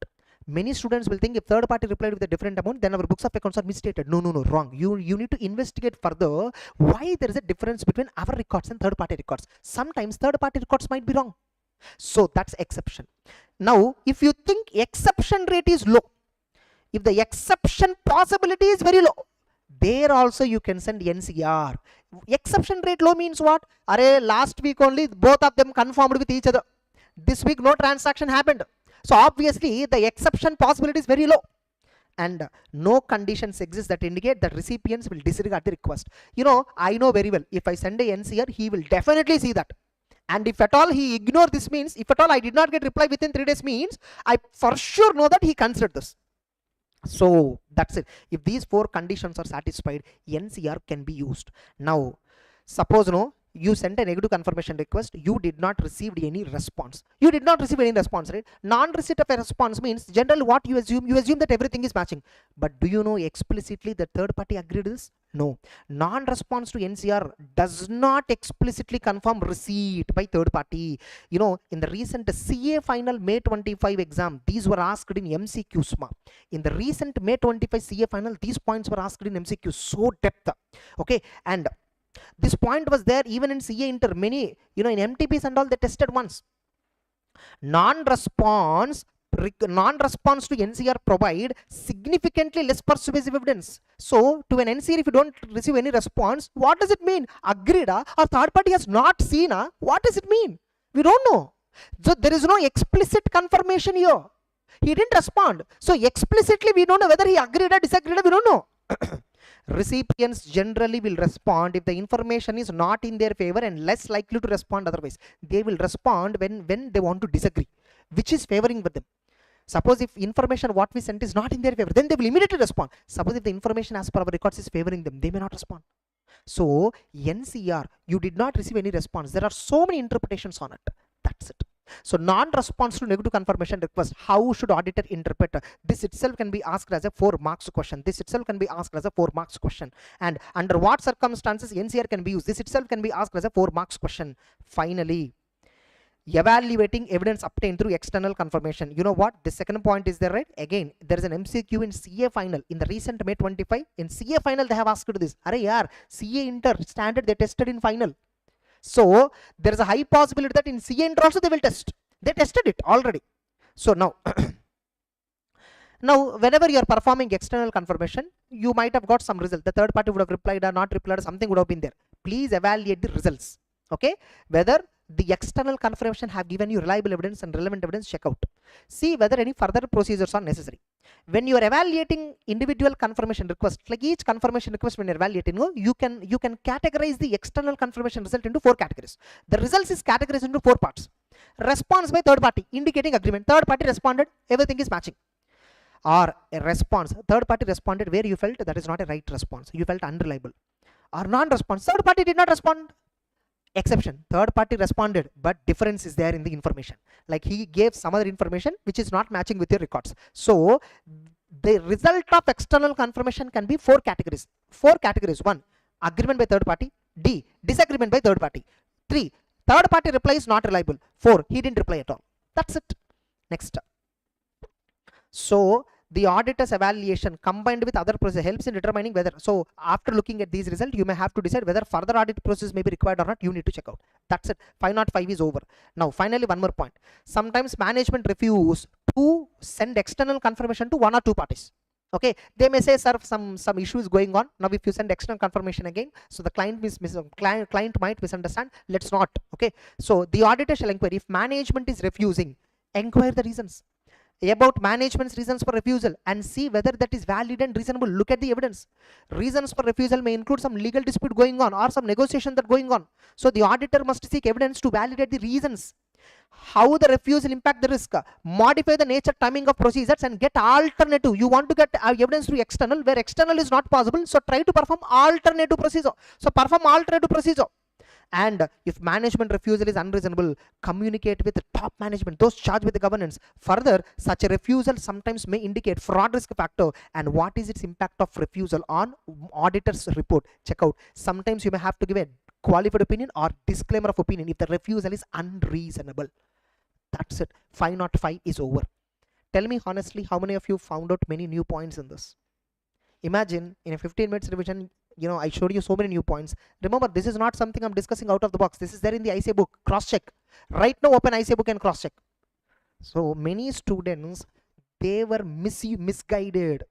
Many students will think if third party replied with a different amount, then our books of accounts are misstated. No, wrong. You need to investigate further why there is a difference between our records and third party records. Sometimes third party records might be wrong. So that's exception. Now, if you think exception rate is low, if the exception possibility is very low, there also you can send NCR. Exception rate low means what? Array, last week only both of them confirmed with each other. This week no transaction happened. So obviously the exception possibility is very low, and no conditions exist that indicate that recipients will disregard the request. I know very well, if I send a NCR, he will definitely see that. And if at all he ignore this, means if at all I did not get reply within 3 days, means I for sure know that he considered this. So that's it. If these 4 conditions are satisfied, NCR can be used. Now suppose you sent a negative confirmation request, you did not receive any response. You did not receive any response, right? Non-receipt of a response means generally what you assume that everything is matching. But do you know explicitly the third party agreed to this? No. Non-response to NCR does not explicitly confirm receipt by third party. In the recent CA final May 25 exam, these were asked in MCQs. In the recent May 25 CA final, these points were asked in MCQs. So depth. Okay, and this point was there even in CA Inter. Many, in MTPs and all, they tested once. Non-response to NCR provide significantly less persuasive evidence. So to an NCR, if you don't receive any response, what does it mean? Agreed or third party has not seen? What does it mean? We don't know. So there is no explicit confirmation here. He didn't respond. So explicitly we don't know whether he agreed or disagreed. We don't know. Recipients generally will respond if the information is not in their favor and less likely to respond otherwise. They will respond when they want to disagree, which is favoring with them. Suppose if information what we sent is not in their favor, then they will immediately respond. Suppose if the information as per our records is favoring them, they may not respond. So NCR, you did not receive any response. There are so many interpretations on it. That's it. So non-response to negative confirmation request, how should auditor interpret? This itself can be asked as a 4 marks question. This itself can be asked as a 4 marks question. And under what circumstances NCR can be used? This itself can be asked as a 4 marks question. Finally, evaluating evidence obtained through external confirmation. You know what? The second point is there, right? Again, there is an MCQ in CA final in the recent May 25. In CA final, they have asked this. Array yaar, CA Inter standard they tested in final. So there is a high possibility that in CA Inter also they will test. They tested it already. So now, whenever you are performing external confirmation, you might have got some result. The third party would have replied or not replied, something would have been there. Please evaluate the results. Okay, whether the external confirmation have given you reliable evidence and relevant evidence, check out. See whether any further procedures are necessary. When you are evaluating individual confirmation request, like each confirmation request when you are evaluating, you can categorize the external confirmation result into 4 categories. The results is categorized into 4 parts. Response by third party, indicating agreement. Third party responded, everything is matching. Or a response, third party responded where you felt that is not a right response, you felt unreliable. Or non-response, third party did not respond. Exception, third party responded, but difference is there in the information. Like he gave some other information which is not matching with your records. So the result of external confirmation can be 4 categories. 4 categories. 1, agreement by third party. D, disagreement by third party. 3, third party reply is not reliable. 4, he didn't reply at all. That's it. Next. So the auditor's evaluation combined with other process helps in determining whether, so after looking at these results, you may have to decide whether further audit process may be required or not. You need to check out. That's it. 505 is over. Now finally, one more point. Sometimes management refuse to send external confirmation to 1 or 2 parties. Okay, they may say, sir, some issue is going on. Now if you send external confirmation again, so the client might misunderstand. Let's not. Okay, so the auditor shall inquire. If management is refusing, inquire the reasons about management's reasons for refusal and see whether that is valid and reasonable. Look at the evidence. Reasons for refusal may include some legal dispute going on or some negotiation that going on. So the auditor must seek evidence to validate the reasons. How the refusal impact the risk, modify the nature timing of procedures, and get alternative. You want to get evidence through external, where external is not possible, so try to perform alternative procedure. So perform alternative procedure. And if management refusal is unreasonable, communicate with the top management, those charged with the governance. Further, such a refusal sometimes may indicate fraud risk factor, and what is its impact of refusal on auditor's report. Check out. Sometimes you may have to give a qualified opinion or disclaimer of opinion if the refusal is unreasonable. That's it. 505 is over. Tell me honestly, how many of you found out many new points in this? Imagine in a 15 minutes revision, I showed you so many new points. Remember, this is not something I'm discussing out of the box. This is there in the ICA book. Cross check. Right now, open ICA book and cross check. So many students, they were misguided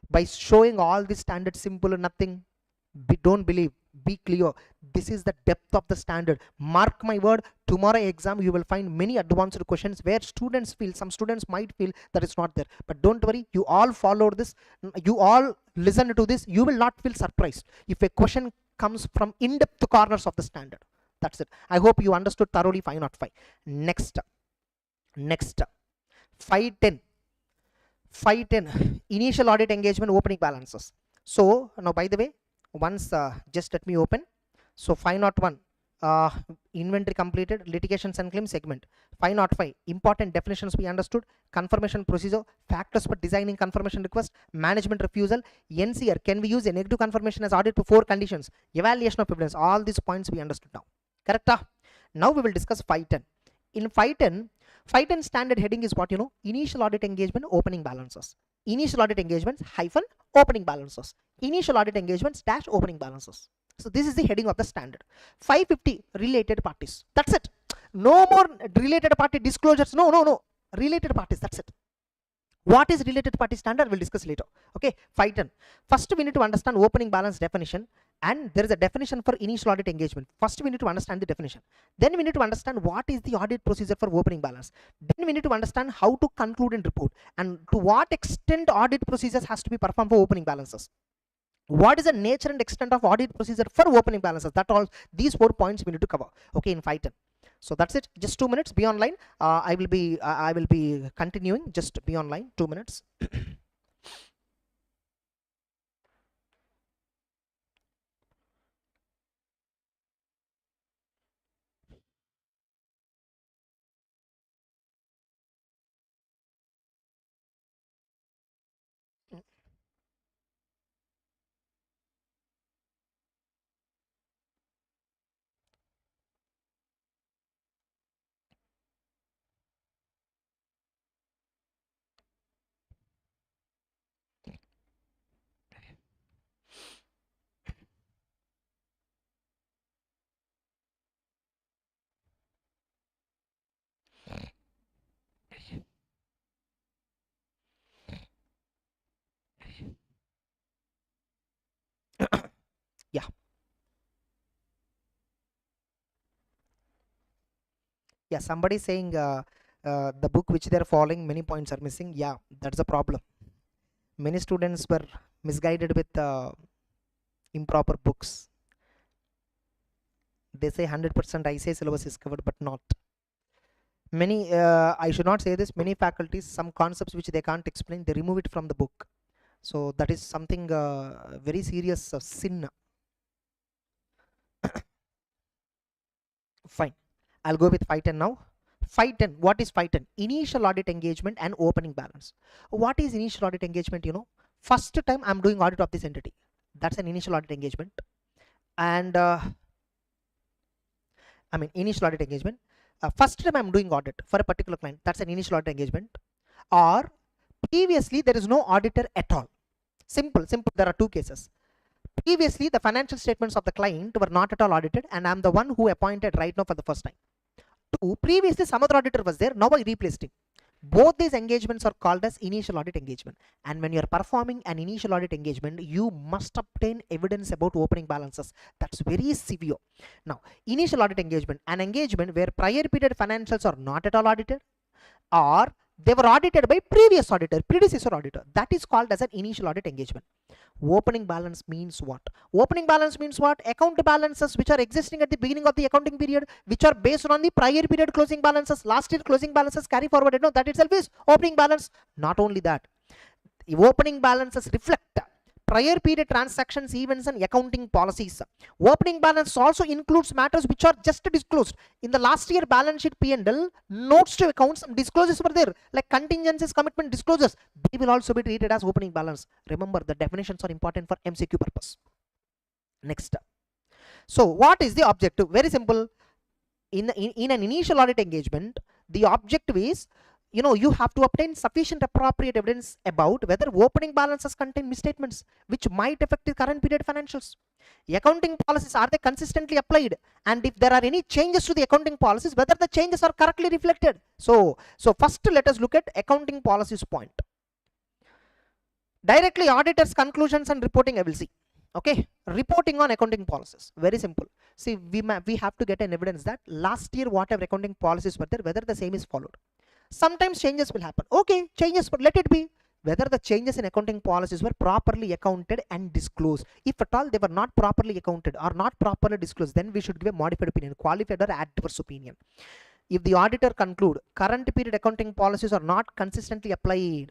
by showing all this standard simple or nothing. Don't believe. Be clear. This is the depth of the standard. Mark my word, tomorrow exam you will find many advanced questions where students feel, some students might feel that it's not there. But don't worry, you all followed this, you all listen to this, you will not feel surprised if a question comes from in-depth corners of the standard. That's it. I hope you understood thoroughly 505. Next 510 initial audit engagement opening balances. So now, by the way, once just let me open. So 501 inventory completed, litigations and claims segment. 505 important definitions we understood, confirmation procedure, factors for designing confirmation request, management refusal, NCR, can we use a negative confirmation as audit to 4 conditions, evaluation of evidence. All these points we understood now. Correct? Now we will discuss 510. In 510 standard heading is what? Initial audit engagement opening balances. Initial audit engagements hyphen opening balances. Initial audit engagements dash opening balances. So this is the heading of the standard. 550 related parties. That's it. No more related party disclosures. No. Related parties. That's it. What is related party standard? We'll discuss later. Okay. 510. First, we need to understand opening balance definition, and there is a definition for initial audit engagement. First, we need to understand the definition. Then we need to understand what is the audit procedure for opening balance. Then we need to understand how to conclude and report, and to what extent audit procedures has to be performed for opening balances. What is the nature and extent of audit procedure for opening balances? That all, these 4 points we need to cover. Okay, in 510. So that's it. Just 2 minutes. Be online. I will be continuing. Just be online. 2 minutes. Yeah. Yeah, somebody saying the book which they are following, many points are missing. Yeah, that's a problem. Many students were misguided with improper books. They say 100% ICA syllabus is covered, but not. Many, I should not say this, many faculties, some concepts which they can't explain, they remove it from the book. So that is something very serious sin. Fine. I'll go with 510 now. 510. What is 510? Initial audit engagement and opening balance. What is initial audit engagement? First time I'm doing audit of this entity. That's an initial audit engagement. And initial audit engagement. First time I'm doing audit for a particular client. That's an initial audit engagement. Or previously there is no auditor at all. Simple. There are 2 cases. Previously, the financial statements of the client were not at all audited, and I'm the one who appointed right now for the first time. 2, previously some other auditor was there, now I replaced him. Both these engagements are called as initial audit engagement. And when you are performing an initial audit engagement, you must obtain evidence about opening balances. That's very severe. Now, initial audit engagement, an engagement where prior period financials are not at all audited, or they were audited by predecessor auditor. That is called as an initial audit engagement. Opening balance means what? Opening balance means what? Account balances which are existing at the beginning of the accounting period, which are based on the prior period closing balances, last year closing balances carry forward. No, that itself is opening balance. Not only that, the opening balances reflect prior period transactions, events, and accounting policies. Opening balance also includes matters which are just disclosed. In the last year balance sheet P&L, notes to accounts, disclosures were there, like contingencies, commitment disclosures. They will also be treated as opening balance. Remember, the definitions are important for MCQ purpose. Next. So what is the objective? Very simple. In an initial audit engagement, the objective is, you have to obtain sufficient appropriate evidence about whether opening balances contain misstatements which might affect the current period financials. Accounting policies, are they consistently applied? And if there are any changes to the accounting policies, whether the changes are correctly reflected. So first let us look at accounting policies point. Directly auditors' conclusions and reporting I will see. Okay, reporting on accounting policies, very simple. See, we have to get an evidence that last year whatever accounting policies were there, whether the same is followed. Sometimes changes will happen. Okay, changes, but let it be. Whether the changes in accounting policies were properly accounted and disclosed. If at all they were not properly accounted or not properly disclosed, then we should give a modified opinion, qualified or adverse opinion. If the auditor conclude current period accounting policies are not consistently applied,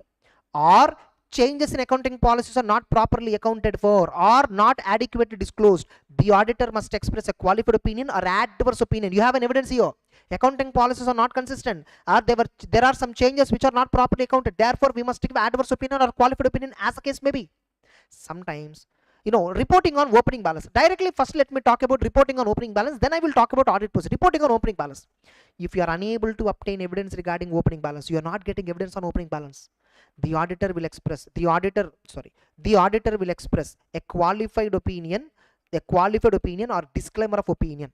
or changes in accounting policies are not properly accounted for or not adequately disclosed, the auditor must express a qualified opinion or adverse opinion. You have an evidence here. Accounting policies are not consistent, or there are some changes which are not properly accounted. Therefore, we must give adverse opinion or qualified opinion, as the case may be. Sometimes, reporting on opening balance. Directly, first let me talk about reporting on opening balance. Then I will talk about audit process. Reporting on opening balance. If you are unable to obtain evidence regarding opening balance, you are not getting evidence on opening balance, the auditor will express a qualified opinion or disclaimer of opinion.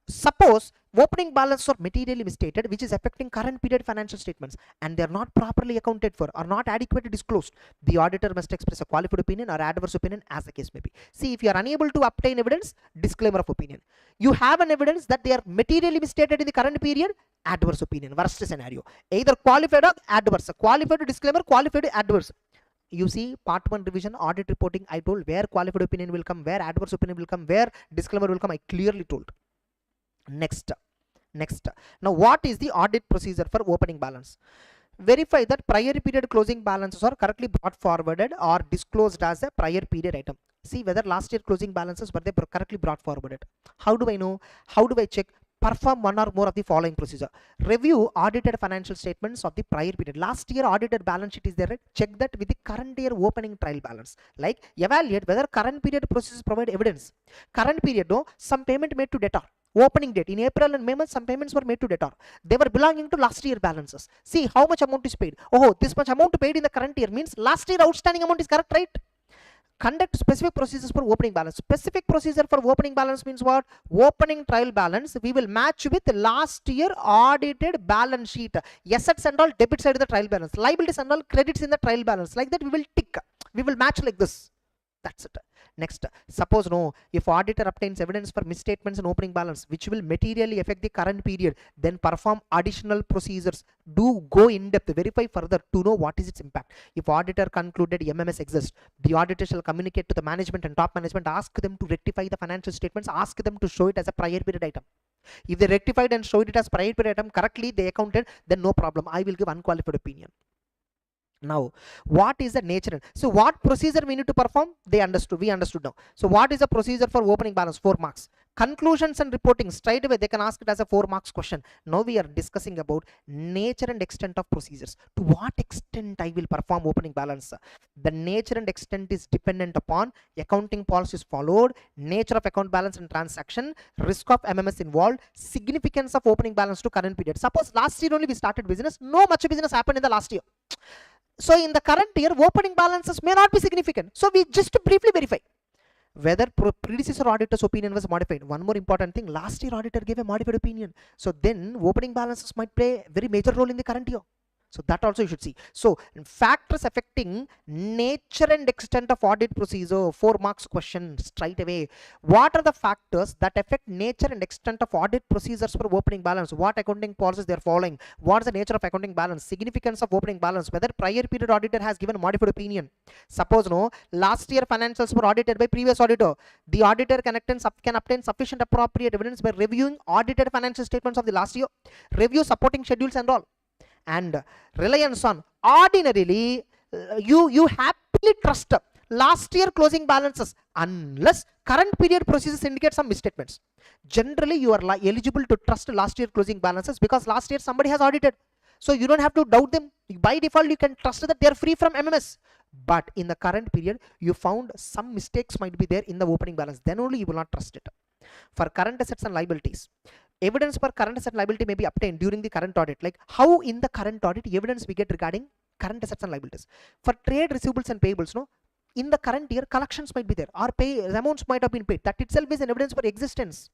Suppose opening balance are materially misstated, which is affecting current period financial statements, and they are not properly accounted for or not adequately disclosed, the auditor must express a qualified opinion or adverse opinion, as the case may be. See, if you are unable to obtain evidence, disclaimer of opinion. You have an evidence that they are materially misstated in the current period, adverse opinion, worst scenario. Either qualified or adverse. Qualified disclaimer, qualified adverse. You see, part 1 revision audit reporting, I told where qualified opinion will come, where adverse opinion will come, where disclaimer will come, I clearly told. Next. Now, what is the audit procedure for opening balance? Verify that prior period closing balances are correctly brought forwarded or disclosed as a prior period item. See whether last year closing balances were they correctly brought forwarded. How do I know? How do I check? Perform one or more of the following procedure. Review audited financial statements of the prior period. Last year audited balance sheet is there, right? Check that with the current year opening trial balance. Like, evaluate whether current period processes provide evidence. Current period, no, some payment made to debtor. Opening date in April and May month, some payments were made to debtor. They were belonging to last year balances. See how much amount is paid. Oh, this much amount paid in the current year means last year outstanding amount is correct, right? Conduct specific procedures for opening balance. Specific procedure for opening balance means what? Opening trial balance we will match with last year audited balance sheet. Assets and all debit side of the trial balance. Liabilities and all credits in the trial balance. Like that we will tick. We will match like this. That's it. Next, suppose if auditor obtains evidence for misstatements in opening balance which will materially affect the current period, then perform additional procedures. Do go in depth, verify further to know what is its impact. If auditor concluded MMS exists, the auditor shall communicate to the management and top management, ask them to rectify the financial statements, ask them to show it as a prior period item. If they rectified and showed it as prior period item correctly, they accounted, then no problem. I will give unqualified opinion. Now, what is the nature? So what procedure we need to perform? We understood now. So what is the procedure for opening balance? 4 marks. Conclusions and reporting, straight away they can ask it as a 4 marks question. Now we are discussing about nature and extent of procedures. To what extent I will perform opening balance? The nature and extent is dependent upon accounting policies followed, nature of account balance and transaction, risk of MMS involved, significance of opening balance to current period. Suppose last year only we started business, no much business happened in the last year. So in the current year, opening balances may not be significant. So we just briefly verify whether predecessor auditor's opinion was modified. One more important thing, last year auditor gave a modified opinion. So then opening balances might play a very major role in the current year. So that also you should see. So factors affecting nature and extent of audit procedure, 4 marks question straight away. What are the factors that affect nature and extent of audit procedures for opening balance? What accounting policies they are following? What is the nature of accounting balance? Significance of opening balance? Whether prior period auditor has given modified opinion. Suppose no, last year financials were audited by previous auditor. The auditor can obtain sufficient appropriate evidence by reviewing audited financial statements of the last year, review supporting schedules and all. And reliance on ordinarily you happily trust last year closing balances unless current period procedures indicate some misstatements. Generally you are eligible to trust last year closing balances because last year somebody has audited, so you don't have to doubt them. By default you can trust that they are free from MMS. But in the current period you found some mistakes might be there in the opening balance, then only you will not trust it. For current assets and liabilities, evidence for current asset liability may be obtained during the current audit. Like how in the current audit evidence we get regarding current assets and liabilities. For trade receivables and payables, no, in the current year collections might be there or amounts might have been paid. That itself is an evidence for existence.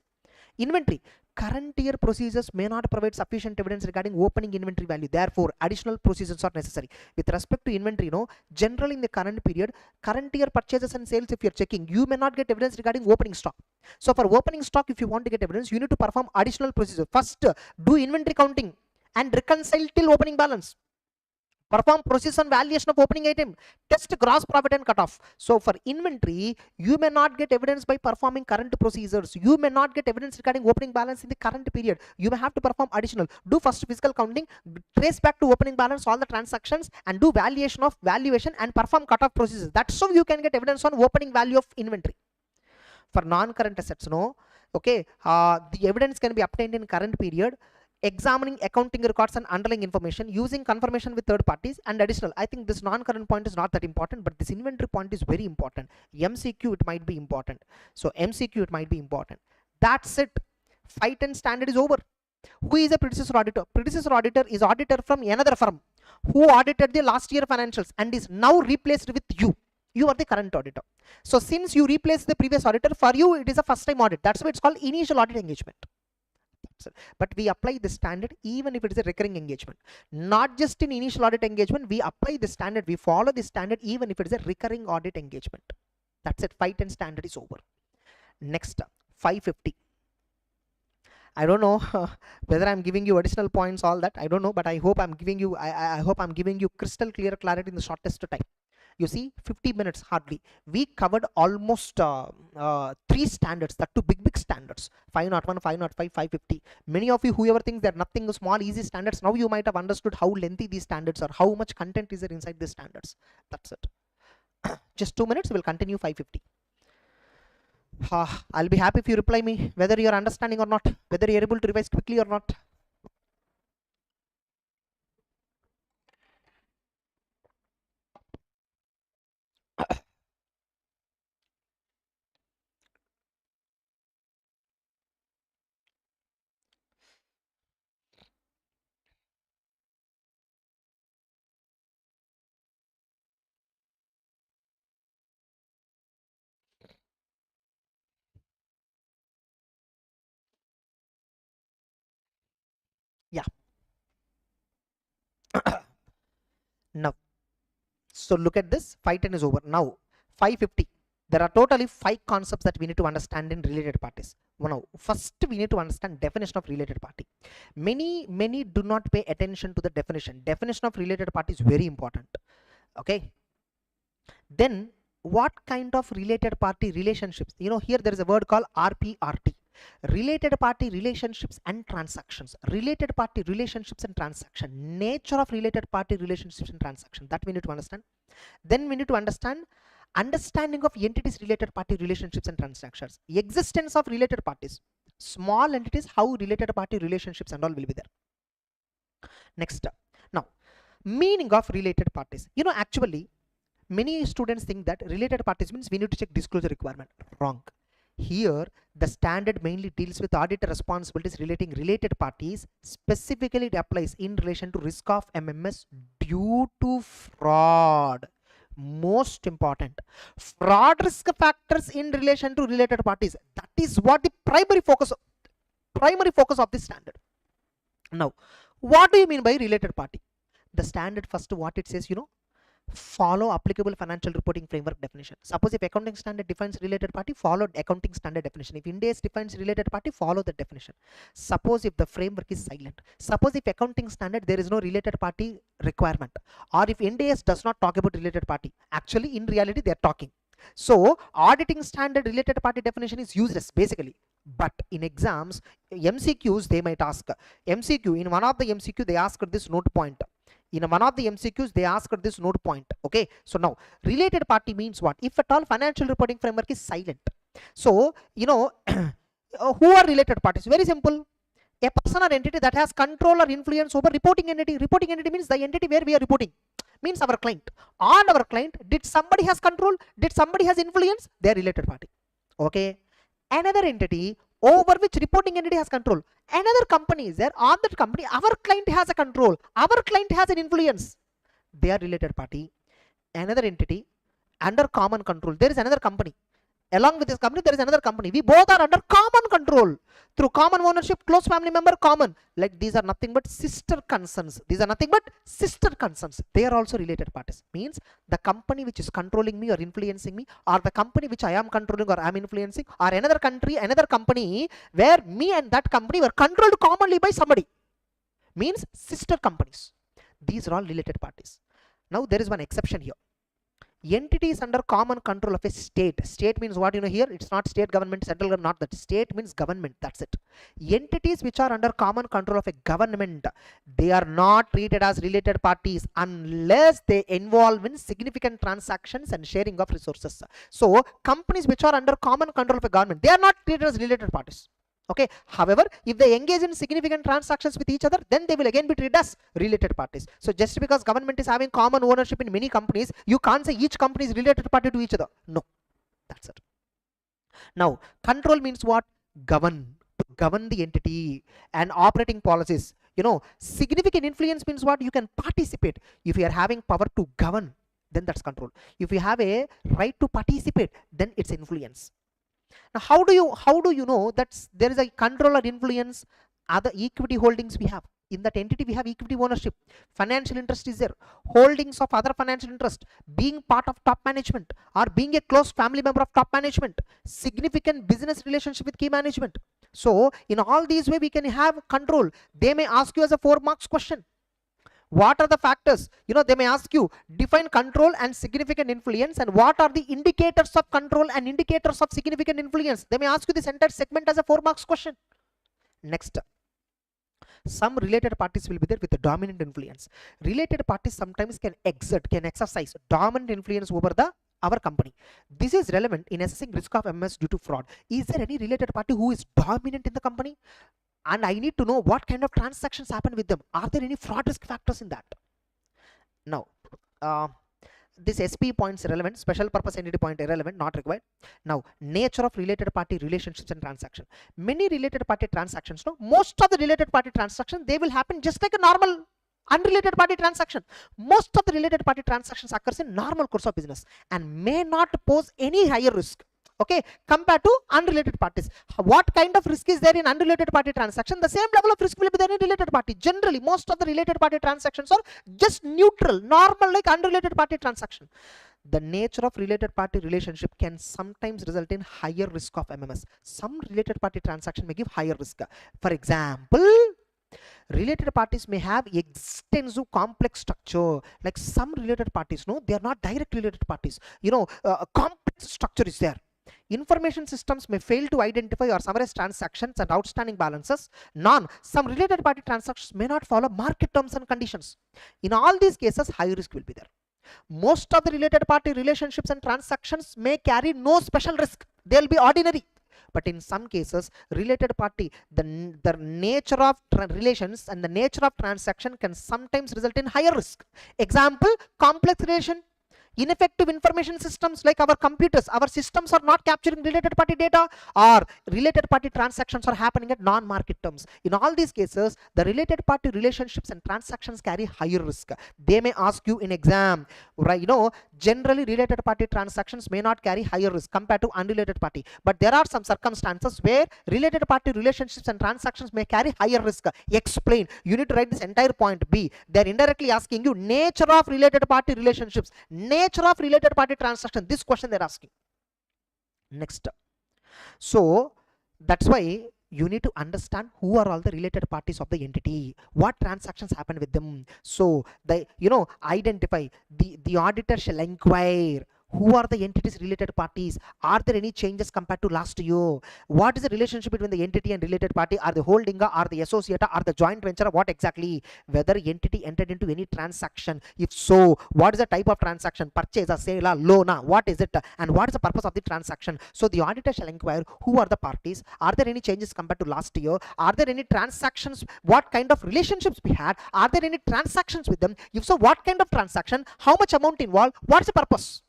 Inventory, current year procedures may not provide sufficient evidence regarding opening inventory value, therefore additional procedures are necessary. With respect to inventory, no, generally in the current period, current year purchases and sales, if you're checking, you may not get evidence regarding opening stock. So for opening stock, if you want to get evidence, you need to perform additional procedures. First, do inventory counting and reconcile till opening balance. Perform process on valuation of opening item, test gross profit and cutoff. So for inventory, you may not get evidence by performing current procedures. You may not get evidence regarding opening balance in the current period. You may have to perform additional. Do first physical counting, trace back to opening balance all the transactions, and do valuation and perform cutoff procedures. That's how you can get evidence on opening value of inventory. For non-current assets, no, okay, the evidence can be obtained in current period, examining accounting records and underlying information, using confirmation with third parties, and additional. I think this non-current point is not that important, but this inventory point is very important. MCQ it might be important. So MCQ it might be important. That's it. Fight and standard is over. Who is a predecessor auditor? Predecessor auditor is auditor from another firm who audited the last year financials and is now replaced with you. You are the current auditor. So since you replace the previous auditor, for you it is a first time audit. That's why it's called initial audit engagement. But we apply the standard even if it is a recurring engagement. Not just in initial audit engagement, we apply the standard, we follow the standard even if it is a recurring audit engagement. That's it. Fight and standard is over. Next, 550. I don't know whether I'm giving you additional points, all that I don't know, but I hope I'm giving you I hope I'm giving you crystal clear clarity in the shortest time. You see, 50 minutes hardly. We covered almost 3 standards, that 2 big standards, 501, 505, 550. Many of you, whoever thinks they're nothing small, easy standards, now you might have understood how lengthy these standards are, how much content is there inside these standards. That's it. Just 2 minutes, we'll continue 550. I'll be happy if you reply me whether you're understanding or not, whether you're able to revise quickly or not. Yeah. Now, so look at this. 510 is over. Now 550. There are totally 5 concepts that we need to understand in related parties. Now, first we need to understand definition of related party. Many do not pay attention to the definition. Definition of related party is very important. Okay. Then what kind of related party relationships? You know, here there is a word called RPRT. Related party relationships and transactions. Related party relationships and transaction. Nature of related party relationships and transaction. That we need to understand. Then we need to understand understanding of entities, related party relationships and transactions. Existence of related parties. Small entities, how related party relationships and all will be there. Next. Now, meaning of related parties. You know, actually, many students think that related parties means we need to check disclosure requirement. Wrong. Here, the standard mainly deals with auditor responsibilities relating related parties. Specifically, it applies in relation to risk of MMS due to fraud. Most important, fraud risk factors in relation to related parties. That is what the primary focus of this standard. Now, what do you mean by related party? the standard first what it says, follow applicable financial reporting framework definition. Suppose if accounting standard defines related party, follow accounting standard definition. If Ind AS defines related party, follow the definition. Suppose if the framework is silent, suppose if accounting standard there is no related party requirement, or if Ind AS does not talk about related party, actually in reality they are talking. So auditing standard related party definition is useless basically. But in exams, MCQs they might ask. MCQ, in one of the MCQ they asked this note point. In one of the MCQs they asked this note point. Okay, so now related party means what? If at all financial reporting framework is silent, so who are related parties? Very simple. A person or entity that has control or influence over reporting entity. Reporting entity means the entity where we are reporting, means our client. On our client, did somebody has control, did somebody has influence, they are related party. Okay, another entity over which reporting entity has control, another company is there, on that company our client has a control, our client has an influence, they are related party. Another entity under common control, there is another company, along with this company there is another company, we both are under common control through common ownership, close family member, common, like these are nothing but sister concerns, these are nothing but sister concerns, they are also related parties. Means the company which is controlling me or influencing me, or the company which I am controlling or I am influencing, or another country, another company where me and that company were controlled commonly by somebody, means sister companies. These are all related parties. Now there is one exception here. Entities under common control of a state. State means what, here it's not state government, central government, not that. State means government, that's it. Entities which are under common control of a government, they are not treated as related parties unless they involve in significant transactions and sharing of resources. So companies which are under common control of a government, they are not treated as related parties. Okay, however, if they engage in significant transactions with each other, then they will again be treated as related parties. So just because government is having common ownership in many companies, you can't say each company is related party to each other. No, that's it. Now control means what? Govern the entity and operating policies. Significant influence means what? You can participate. If you are having power to govern, then that's control. If you have a right to participate, then it's influence. Now how do you know that there is a control or influence? Other equity holdings we have in that entity, we have equity ownership, financial interest is there, holdings of other financial interest, being part of top management or being a close family member of top management, significant business relationship with key management. So in all these way we can have control. They may ask you as a 4 marks question, what are the factors? They may ask you, define control and significant influence, and what are the indicators of control and indicators of significant influence? They may ask you this entire segment as a 4 marks question. Next, some related parties will be there with a dominant influence. Related parties sometimes can exercise dominant influence over our company. This is relevant in assessing risk of MS due to fraud. Is there any related party who is dominant in the company? And I need to know what kind of transactions happen with them. Are there any fraud risk factors in that? Now, this SP points relevant, special purpose entity point irrelevant, not required. Now, nature of related party relationships and transaction. Many related party transactions, most of the related party transactions, they will happen just like a normal unrelated party transaction. Most of the related party transactions occurs in normal course of business and may not pose any higher risk, okay, compared to unrelated parties. What kind of risk is there in unrelated party transaction? The same level of risk will be there in related party. Generally, most of the related party transactions are just neutral, normal, like unrelated party transaction. The nature of related party relationship can sometimes result in higher risk of MMS. Some related party transaction may give higher risk. For example, related parties may have extensive complex structure. Like some related parties, they are not direct related parties. Complex structure is there. Information systems may fail to identify or summarize transactions and outstanding balances. Some related party transactions may not follow market terms and conditions. In all these cases, high risk will be there. Most of the related party relationships and transactions may carry no special risk. They will be ordinary. But in some cases, related party, the nature of relations and the nature of transaction can sometimes result in higher risk. Example, complex relation. Ineffective information systems like our computers, our systems are not capturing related party data, or related party transactions are happening at non-market terms. In all these cases, the related party relationships and transactions carry higher risk. They may ask you in exam, right? Generally related party transactions may not carry higher risk compared to unrelated party, but there are some circumstances where related party relationships and transactions may carry higher risk. Explain. You need to write this entire point B. They're indirectly asking you nature of related party relationships, nature of related party transaction. This question they're asking. Next. So that's why you need to understand who are all the related parties of the entity, what transactions happen with them. So the identify, the auditor shall inquire who are the entities related parties, are there any changes compared to last year, what is the relationship between the entity and related party, are the holding, are the associate, are the joint venture, what exactly, whether entity entered into any transaction, if so what is the type of transaction, purchase, a sale, a loan, what is it, and what is the purpose of the transaction. So the auditor shall inquire who are the parties, are there any changes compared to last year, are there any transactions, what kind of relationships we had, are there any transactions with them, if so what kind of transaction, how much amount involved, what's the purpose.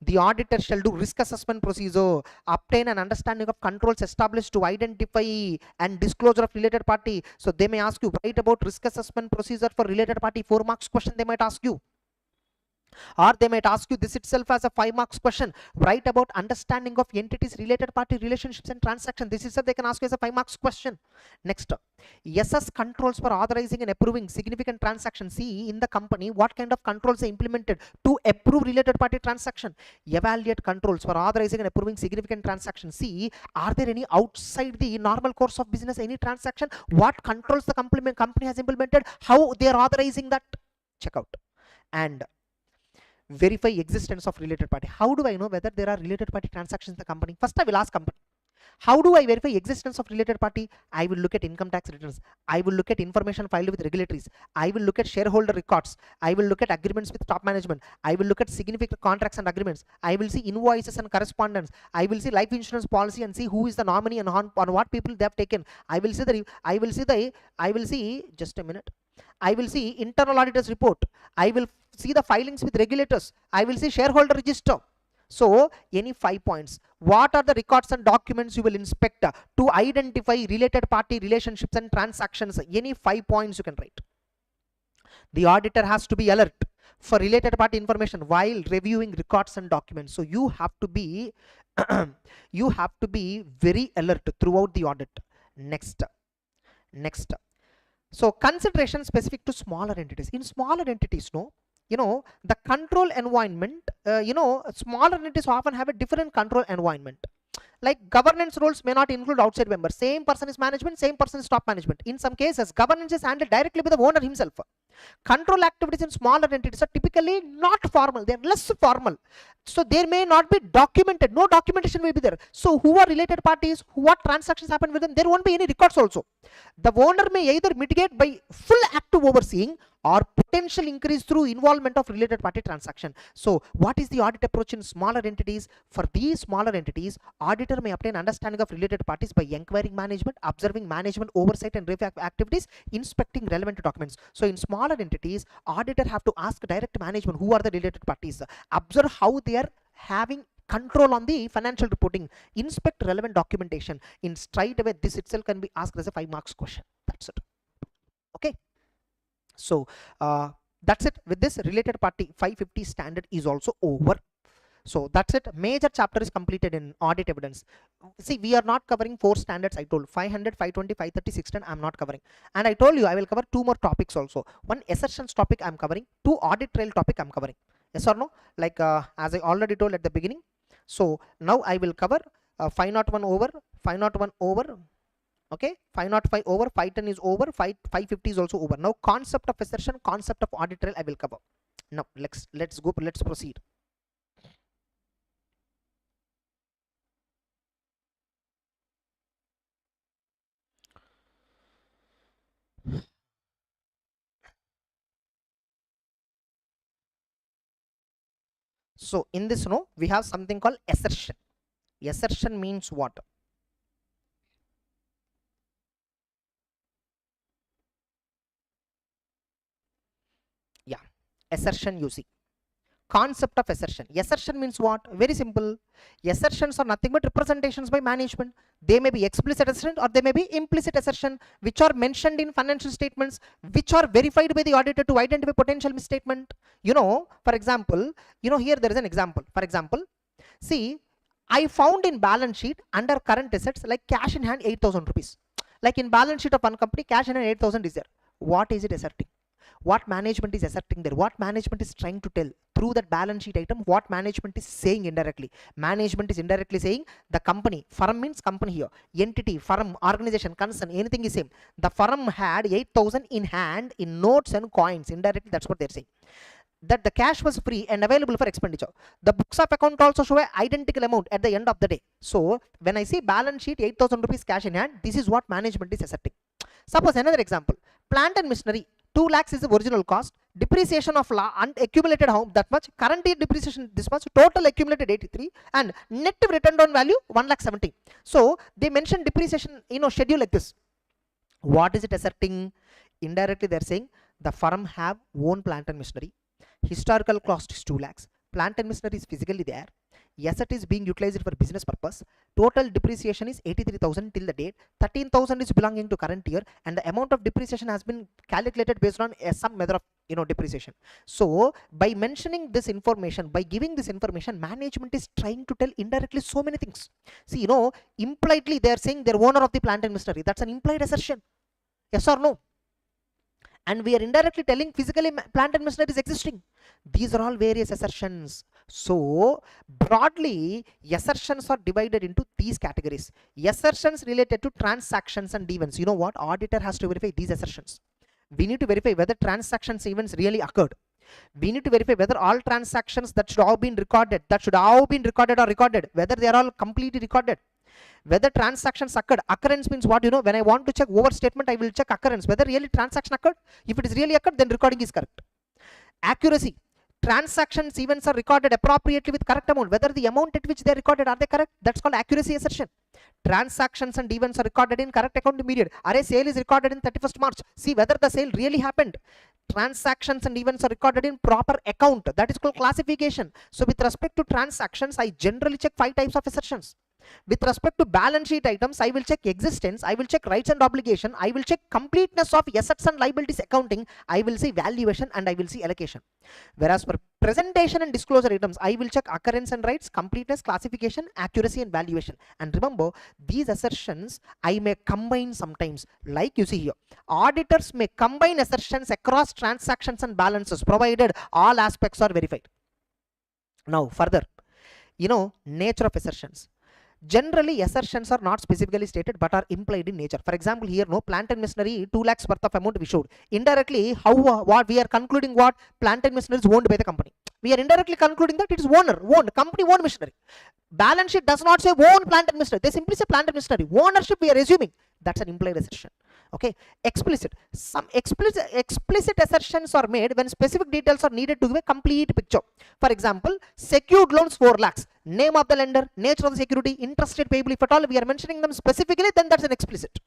The auditor shall do risk assessment procedure, obtain an understanding of controls established to identify and disclosure of related party. So they may ask you, write about risk assessment procedure for related party, 4 marks question they might ask you. Or they might ask you this itself as a 5 marks question, write about understanding of entities, related party relationships and transactions. This itself they can ask you as a 5 marks question. Next, SS controls for authorizing and approving significant transactions. See, in the company what kind of controls are implemented to approve related party transaction. Evaluate controls for authorizing and approving significant transactions. See, are there any outside the normal course of business, any transaction, what controls the company has implemented, how they are authorizing that, check out. And verify existence of related party. How do I know whether there are related party transactions in the company? First I will ask company, how do I verify existence of related party? I will look at income tax returns, I will look at information filed with regulatories, I will look at shareholder records, I will look at agreements with top management, I will look at significant contracts and agreements, I will see invoices and correspondence, I will see life insurance policy and see who is the nominee and on what people they have taken. I will see just a minute, I will see internal auditors report, I will see the filings with regulators, I will see shareholder register. So any 5 points, what are the records and documents you will inspect to identify related party relationships and transactions, any 5 points you can write. The auditor has to be alert for related party information while reviewing records and documents. So you have to be you have to be very alert throughout the audit. Next, so consideration specific to smaller entities. In smaller entities, the control environment, smaller entities often have a different control environment. Like governance roles may not include outside members. Same person is management, same person is top management. In some cases, governance is handled directly by the owner himself. Control activities in smaller entities are typically not formal, they are less formal. So there may not be documented, no documentation will be there. So who are related parties, what transactions happen with them, there won't be any records also. The owner may either mitigate by full active overseeing or potential increase through involvement of related party transaction. So what is the audit approach in smaller entities? For these smaller entities, auditor may obtain understanding of related parties by inquiring management, observing management oversight and review activities, inspecting relevant documents. So in smaller entities, auditor have to ask direct management who are the related parties, observe how they are having control on the financial reporting, inspect relevant documentation. In straight away this itself can be asked as a 5 marks question. That's it. Okay, so that's it. With this, related party 550 standard is also over. So that's it. Major chapter is completed in audit evidence. See, we are not covering 4 standards. I told 500, 520, 530, 610 I'm not covering, and I told you I will cover 2 more topics also. One assertions topic I'm covering, 2 audit trail topic I'm covering. Yes or no? Like as I already told at the beginning. So now I will cover 501 over, 501 over, okay, 505 over, 510 is over, 550 is also over. Now concept of assertion, concept of audit trail I will cover. Now let's proceed. So in this, we have something called assertion. Assertion means what? Yeah, assertion you see. Concept of assertion. Assertion means what? Very simple. Assertions are nothing but representations by management. They may be explicit assertion or they may be implicit assertion, which are mentioned in financial statements, which are verified by the auditor to identify potential misstatement. For example, here there is an example. For example, see, I found in balance sheet under current assets like cash in hand 8,000 rupees. Like in balance sheet of one company, cash in hand 8,000 is there. What is it asserting? What management is asserting there? What management is trying to tell through that balance sheet item? What management is saying indirectly? Management is indirectly saying the company, firm means company here, entity, firm, organization, concern, anything is same. The firm had 8,000 in hand in notes and coins. Indirectly, that's what they're saying. That the cash was free and available for expenditure. The books of account also show an identical amount at the end of the day. So when I see balance sheet 8,000 rupees cash in hand, this is what management is asserting. Suppose another example, plant and machinery, 2 lakhs is the original cost, depreciation of accumulated how that much, current year depreciation this much, total accumulated 83, and net return on value 1,70,000. So they mention depreciation schedule like this. What is it asserting? Indirectly they are saying the firm have own plant and machinery, historical cost is 2 lakhs, plant and machinery is physically there, asset is being utilized for business purpose, total depreciation is 83,000 till the date, 13,000 is belonging to current year, and the amount of depreciation has been calculated based on some method of depreciation. So by mentioning this information, by giving this information, management is trying to tell indirectly so many things. See, impliedly they are saying they're owner of the plant and machinery. That's an implied assertion. Yes or no? And we are indirectly telling physically plant and machinery is existing. These are all various assertions. So broadly, assertions are divided into these categories. Assertions related to transactions and events. You know what? Auditor has to verify these assertions. We need to verify whether transactions events really occurred. We need to verify whether all transactions that should have been recorded, are recorded, whether they are all completely recorded. Whether transactions occurred. Occurrence means what? When I want to check overstatement, I will check occurrence, whether really transaction occurred. If it is really occurred, then recording is correct. Accuracy. Transactions events are recorded appropriately with correct amount, whether the amount at which they are recorded, are they correct? That's called accuracy assertion. Transactions and events are recorded in correct accounting period. Array sale is recorded in 31st March. See whether the sale really happened. Transactions and events are recorded in proper account. That is called classification. So with respect to transactions, I generally check 5 types of assertions. With respect to balance sheet items, I will check existence, I will check rights and obligation, I will check completeness of assets and liabilities accounting, I will see valuation, and I will see allocation. Whereas for presentation and disclosure items, I will check occurrence and rights, completeness, classification, accuracy, and valuation. And remember, these assertions I may combine sometimes, like you see here. Auditors may combine assertions across transactions and balances, provided all aspects are verified. Now further, nature of assertions. Generally, assertions are not specifically stated but are implied in nature. For example, here, plant and machinery 2 lakhs worth of amount we showed. Indirectly, what we are concluding, what plant and machinery is owned by the company. We are indirectly concluding that it is owned, company owned machinery. Balance sheet does not say own plant and machinery. They simply say plant and machinery. Ownership we are assuming. That's an implied assertion. Okay. Explicit. Some explicit assertions are made when specific details are needed to give a complete picture. For example, secured loans 4 lakhs. Name of the lender, nature of the security, interest rate payable. If at all we are mentioning them specifically, then that's an explicit.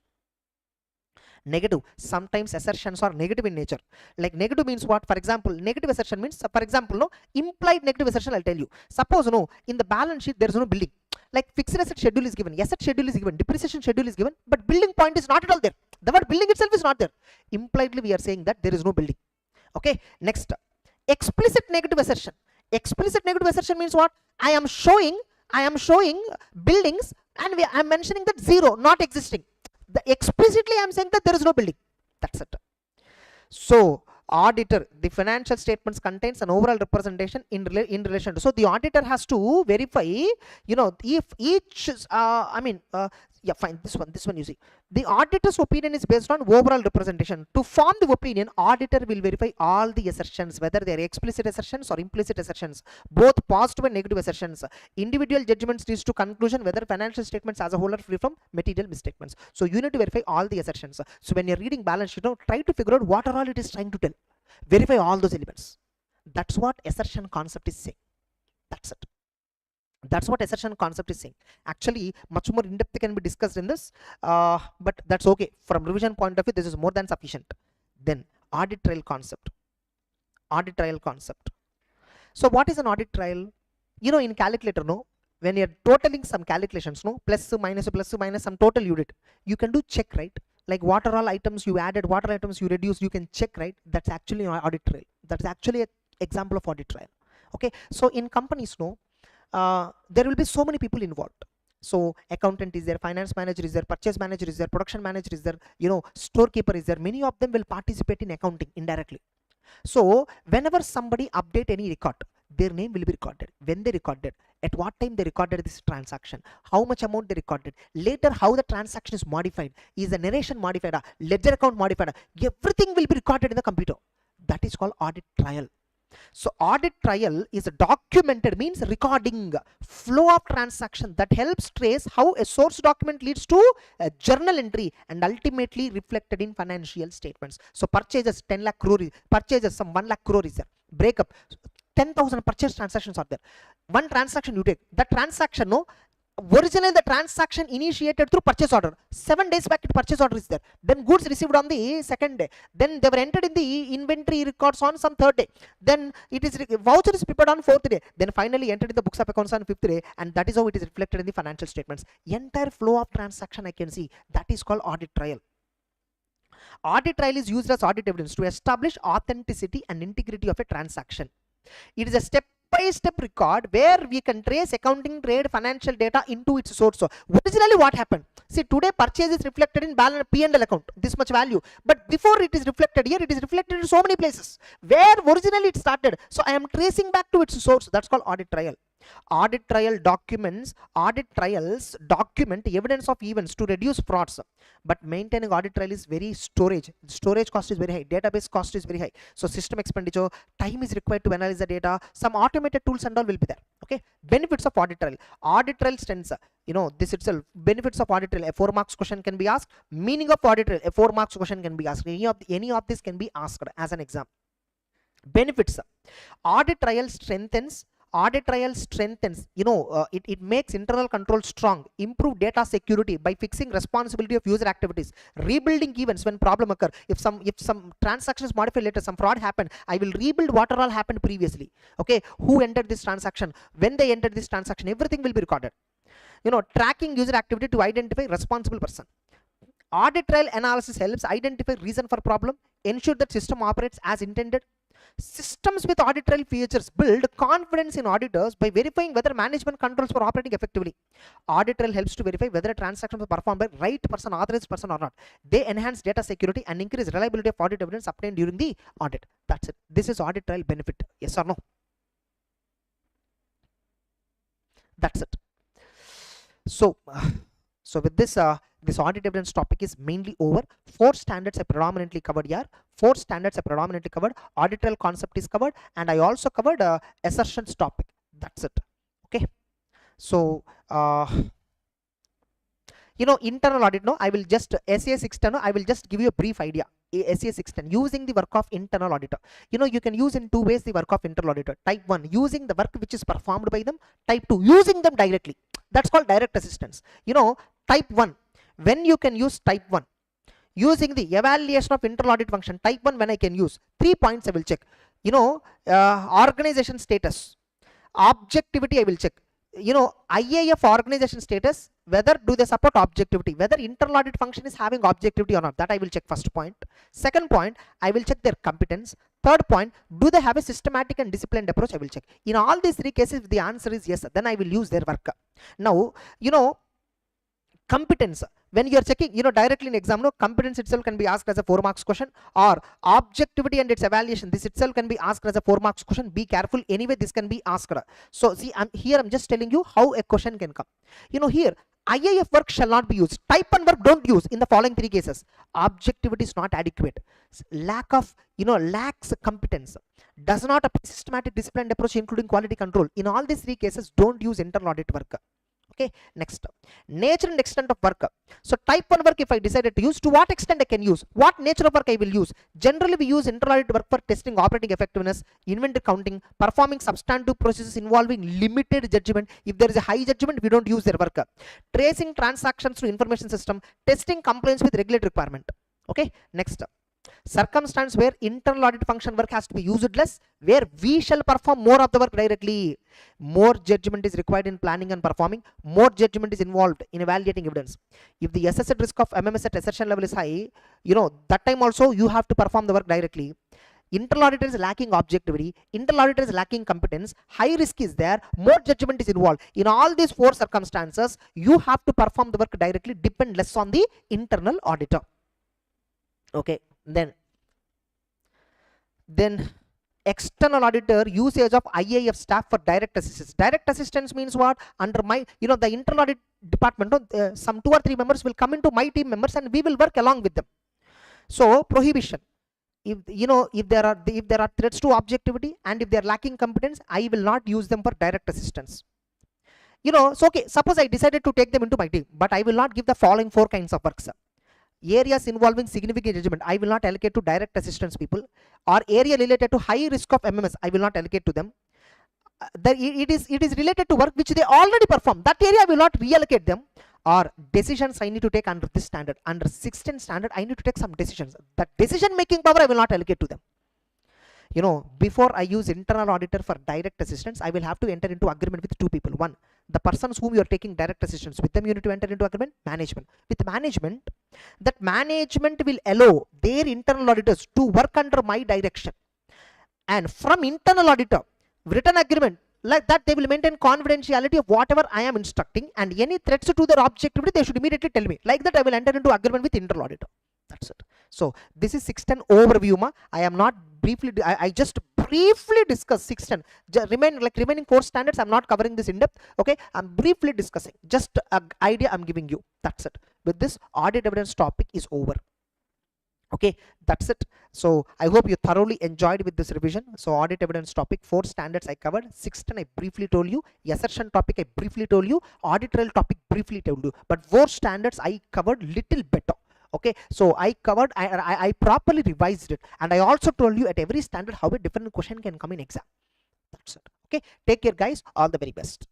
Negative. Sometimes assertions are negative in nature. Like negative means what? For example, negative assertion means, for example, implied negative assertion, I'll tell you. Suppose, in the balance sheet there is no building. Like fixed asset schedule is given, asset schedule is given, depreciation schedule is given, but building point is not at all there. The word building itself is not there. Impliedly we are saying that there is no building. Okay. Next, explicit negative assertion. Explicit negative assertion means what? I am showing buildings and I am mentioning that zero, not existing. Explicitly I am saying that there is no building. That's it. So auditor, the financial statements contains an overall representation in relation to. So the auditor has to verify, if each, yeah, fine. This one you see. The auditor's opinion is based on overall representation. To form the opinion, auditor will verify all the assertions, whether they are explicit assertions or implicit assertions, both positive and negative assertions. Individual judgments leads to conclusion whether financial statements as a whole are free from material misstatements. So you need to verify all the assertions. So when you're reading balance sheet, try to figure out what are all it is trying to tell. Verify all those elements. That's what assertion concept is saying. That's it. That's what assertion concept is saying. Actually, much more in depth can be discussed in this, but that's okay. From revision point of view, this is more than sufficient. Then audit trail concept. Audit trail concept. So what is an audit trail? In calculator, no, when you're totaling some calculations, no, plus minus some total you did, you can do check, right? Like what are all items you added, what are items you reduced, you can check, right? That's actually an audit trail. That's actually an example of audit trail. Okay, so in companies, no, there will be so many people involved. So accountant is there, finance manager is there, purchase manager is there, production manager is there, storekeeper is there. Many of them will participate in accounting indirectly. So whenever somebody update any record, their name will be recorded. When they recorded, at what time they recorded this transaction, how much amount they recorded, later how the transaction is modified, is the narration modified, ledger account modified, everything will be recorded in the computer. That is called audit trail. So audit trail is a documented, means recording flow of transaction that helps trace how a source document leads to a journal entry and ultimately reflected in financial statements. So purchases 10 lakh crore, purchases some 1 lakh crore is there, breakup 10,000 purchase transactions are there. One transaction you take, the transaction, no, originally the transaction initiated through purchase order, 7 days back purchase order is there, then goods received on the second day, then they were entered in the inventory records on some third day, then it is voucher is prepared on fourth day, then finally entered in the books of accounts on fifth day, and that is how it is reflected in the financial statements. Entire flow of transaction I can see. That is called audit trail. Audit trail is used as audit evidence to establish authenticity and integrity of a transaction. It is a step-by-step record where we can trace accounting, trade, financial data into its source. So originally what happened? See, today purchase is reflected in balance P&L account, this much value. But before it is reflected here, it is reflected in so many places where originally it started. So I am tracing back to its source. That's called audit trail. Audit trails document evidence of events to reduce frauds. But maintaining audit trail is very storage cost is very high, database cost is very high. So system expenditure, time is required to analyze the data. Some automated tools and all will be there. Okay, benefits of audit trail. Audit trail stands, this itself, benefits of audit trail. A 4 marks question can be asked. Meaning of audit trail, a 4 marks question can be asked. Any of this can be asked as an exam. Benefits. Audit trail strengthens, it makes internal control strong, improve data security by fixing responsibility of user activities, rebuilding events when problem occur. If some transactions modified later, some fraud happened, I will rebuild what all happened previously. Okay, who entered this transaction, when they entered this transaction, everything will be recorded. Tracking user activity to identify responsible person. Audit trail analysis helps identify reason for problem, ensure that system operates as intended. Systems with audit trail features build confidence in auditors by verifying whether management controls were operating effectively. Audit trail helps to verify whether transactions were performed by right person, authorized person or not. They enhance data security and increase reliability of audit evidence obtained during the audit. That's it. This is audit trail benefit. Yes or no? That's it. So with this, this audit evidence topic is mainly over. 4 standards are predominantly covered here. Audit trail concept is covered, and I also covered assertions topic. That's it. Okay. So internal audit, no, I will just SA 610, I will just give you a brief idea. SA 610, using the work of internal auditor. You can use in 2 ways the work of internal auditor. Type 1, using the work which is performed by them. Type 2, using them directly. That's called direct assistance. Type 1, when you can use type 1, using the evaluation of internal audit function. Type 1, when I can use 3 points I will check. Organization status, objectivity I will check. IAF organization status, whether do they support objectivity, whether internal audit function is having objectivity or not, that I will check. First point. Second point, I will check their competence. Third point, do they have a systematic and disciplined approach, I will check. In all these 3 cases, if the answer is yes, then I will use their work. Now, competence, when you are checking, directly in exam, no, competence itself can be asked as a 4 marks question, or objectivity and its evaluation, this itself can be asked as a 4 marks question. Be careful, anyway this can be asked. So see, I'm just telling you how a question can come. Here IAF work shall not be used. Type 1 work don't use in the following 3 cases. Objectivity is not adequate, lacks competence, does not apply systematic disciplined approach including quality control. In all these 3 cases, don't use internal audit work. Okay, next, nature and extent of work. So type 1 work, if I decided to use, to what extent I can use, what nature of work I will use. Generally we use internal audit work for testing operating effectiveness, inventory counting, performing substantive processes involving limited judgment. If there is a high judgment, we don't use their work. Tracing transactions through information system, testing compliance with regulatory requirement. Okay, next, Circumstance where internal audit function work has to be used less, where we shall perform more of the work directly. More judgment is required in planning and performing. More judgment is involved in evaluating evidence. If the assessed risk of MMS at assertion level is high, that time also you have to perform the work directly. Internal auditor is lacking objectivity, internal auditor is lacking competence, high risk is there, more judgment is involved. In all these 4 circumstances, you have to perform the work directly, depend less on the internal auditor. Okay, then external auditor usage of IAF staff for direct assistance. Direct assistance means what? Under my, the internal audit department, some 2 or 3 members will come into my team members and we will work along with them. So prohibition. If there are threats to objectivity and if they are lacking competence, I will not use them for direct assistance. So okay, suppose I decided to take them into my team, but I will not give the following 4 kinds of works. Areas involving significant judgment, I will not allocate to direct assistance people, or area related to high risk of MMS, I will not allocate to them. It is related to work which they already perform, that area I will not reallocate them. Or decisions I need to take under this standard, under 16 standard, I need to take some decisions. That decision making power I will not allocate to them. Before I use internal auditor for direct assistance, I will have to enter into agreement with 2 people. One, the persons whom you are taking direct assistance with, them you need to enter into agreement. Management. With management, that management will allow their internal auditors to work under my direction. And from internal auditor, written agreement, like that they will maintain confidentiality of whatever I am instructing, and any threats to their objectivity they should immediately tell me. Like that I will enter into agreement with internal auditor. That's it. So this is 610 overview. I am not briefly, I just briefly discuss 610. Remaining 4 standards I'm not covering this in depth. Okay, I'm briefly discussing, just an idea I'm giving you. That's it. With this, audit evidence topic is over. Okay, that's it. So I hope you thoroughly enjoyed with this revision. So audit evidence topic, 4 standards I covered, 610 I briefly told you, assertion topic I briefly told you, audit trail topic briefly told you, but 4 standards I covered little better. Okay, so I covered, I properly revised it, and I also told you at every standard how a different question can come in exam. That's it. Okay, take care guys, all the very best.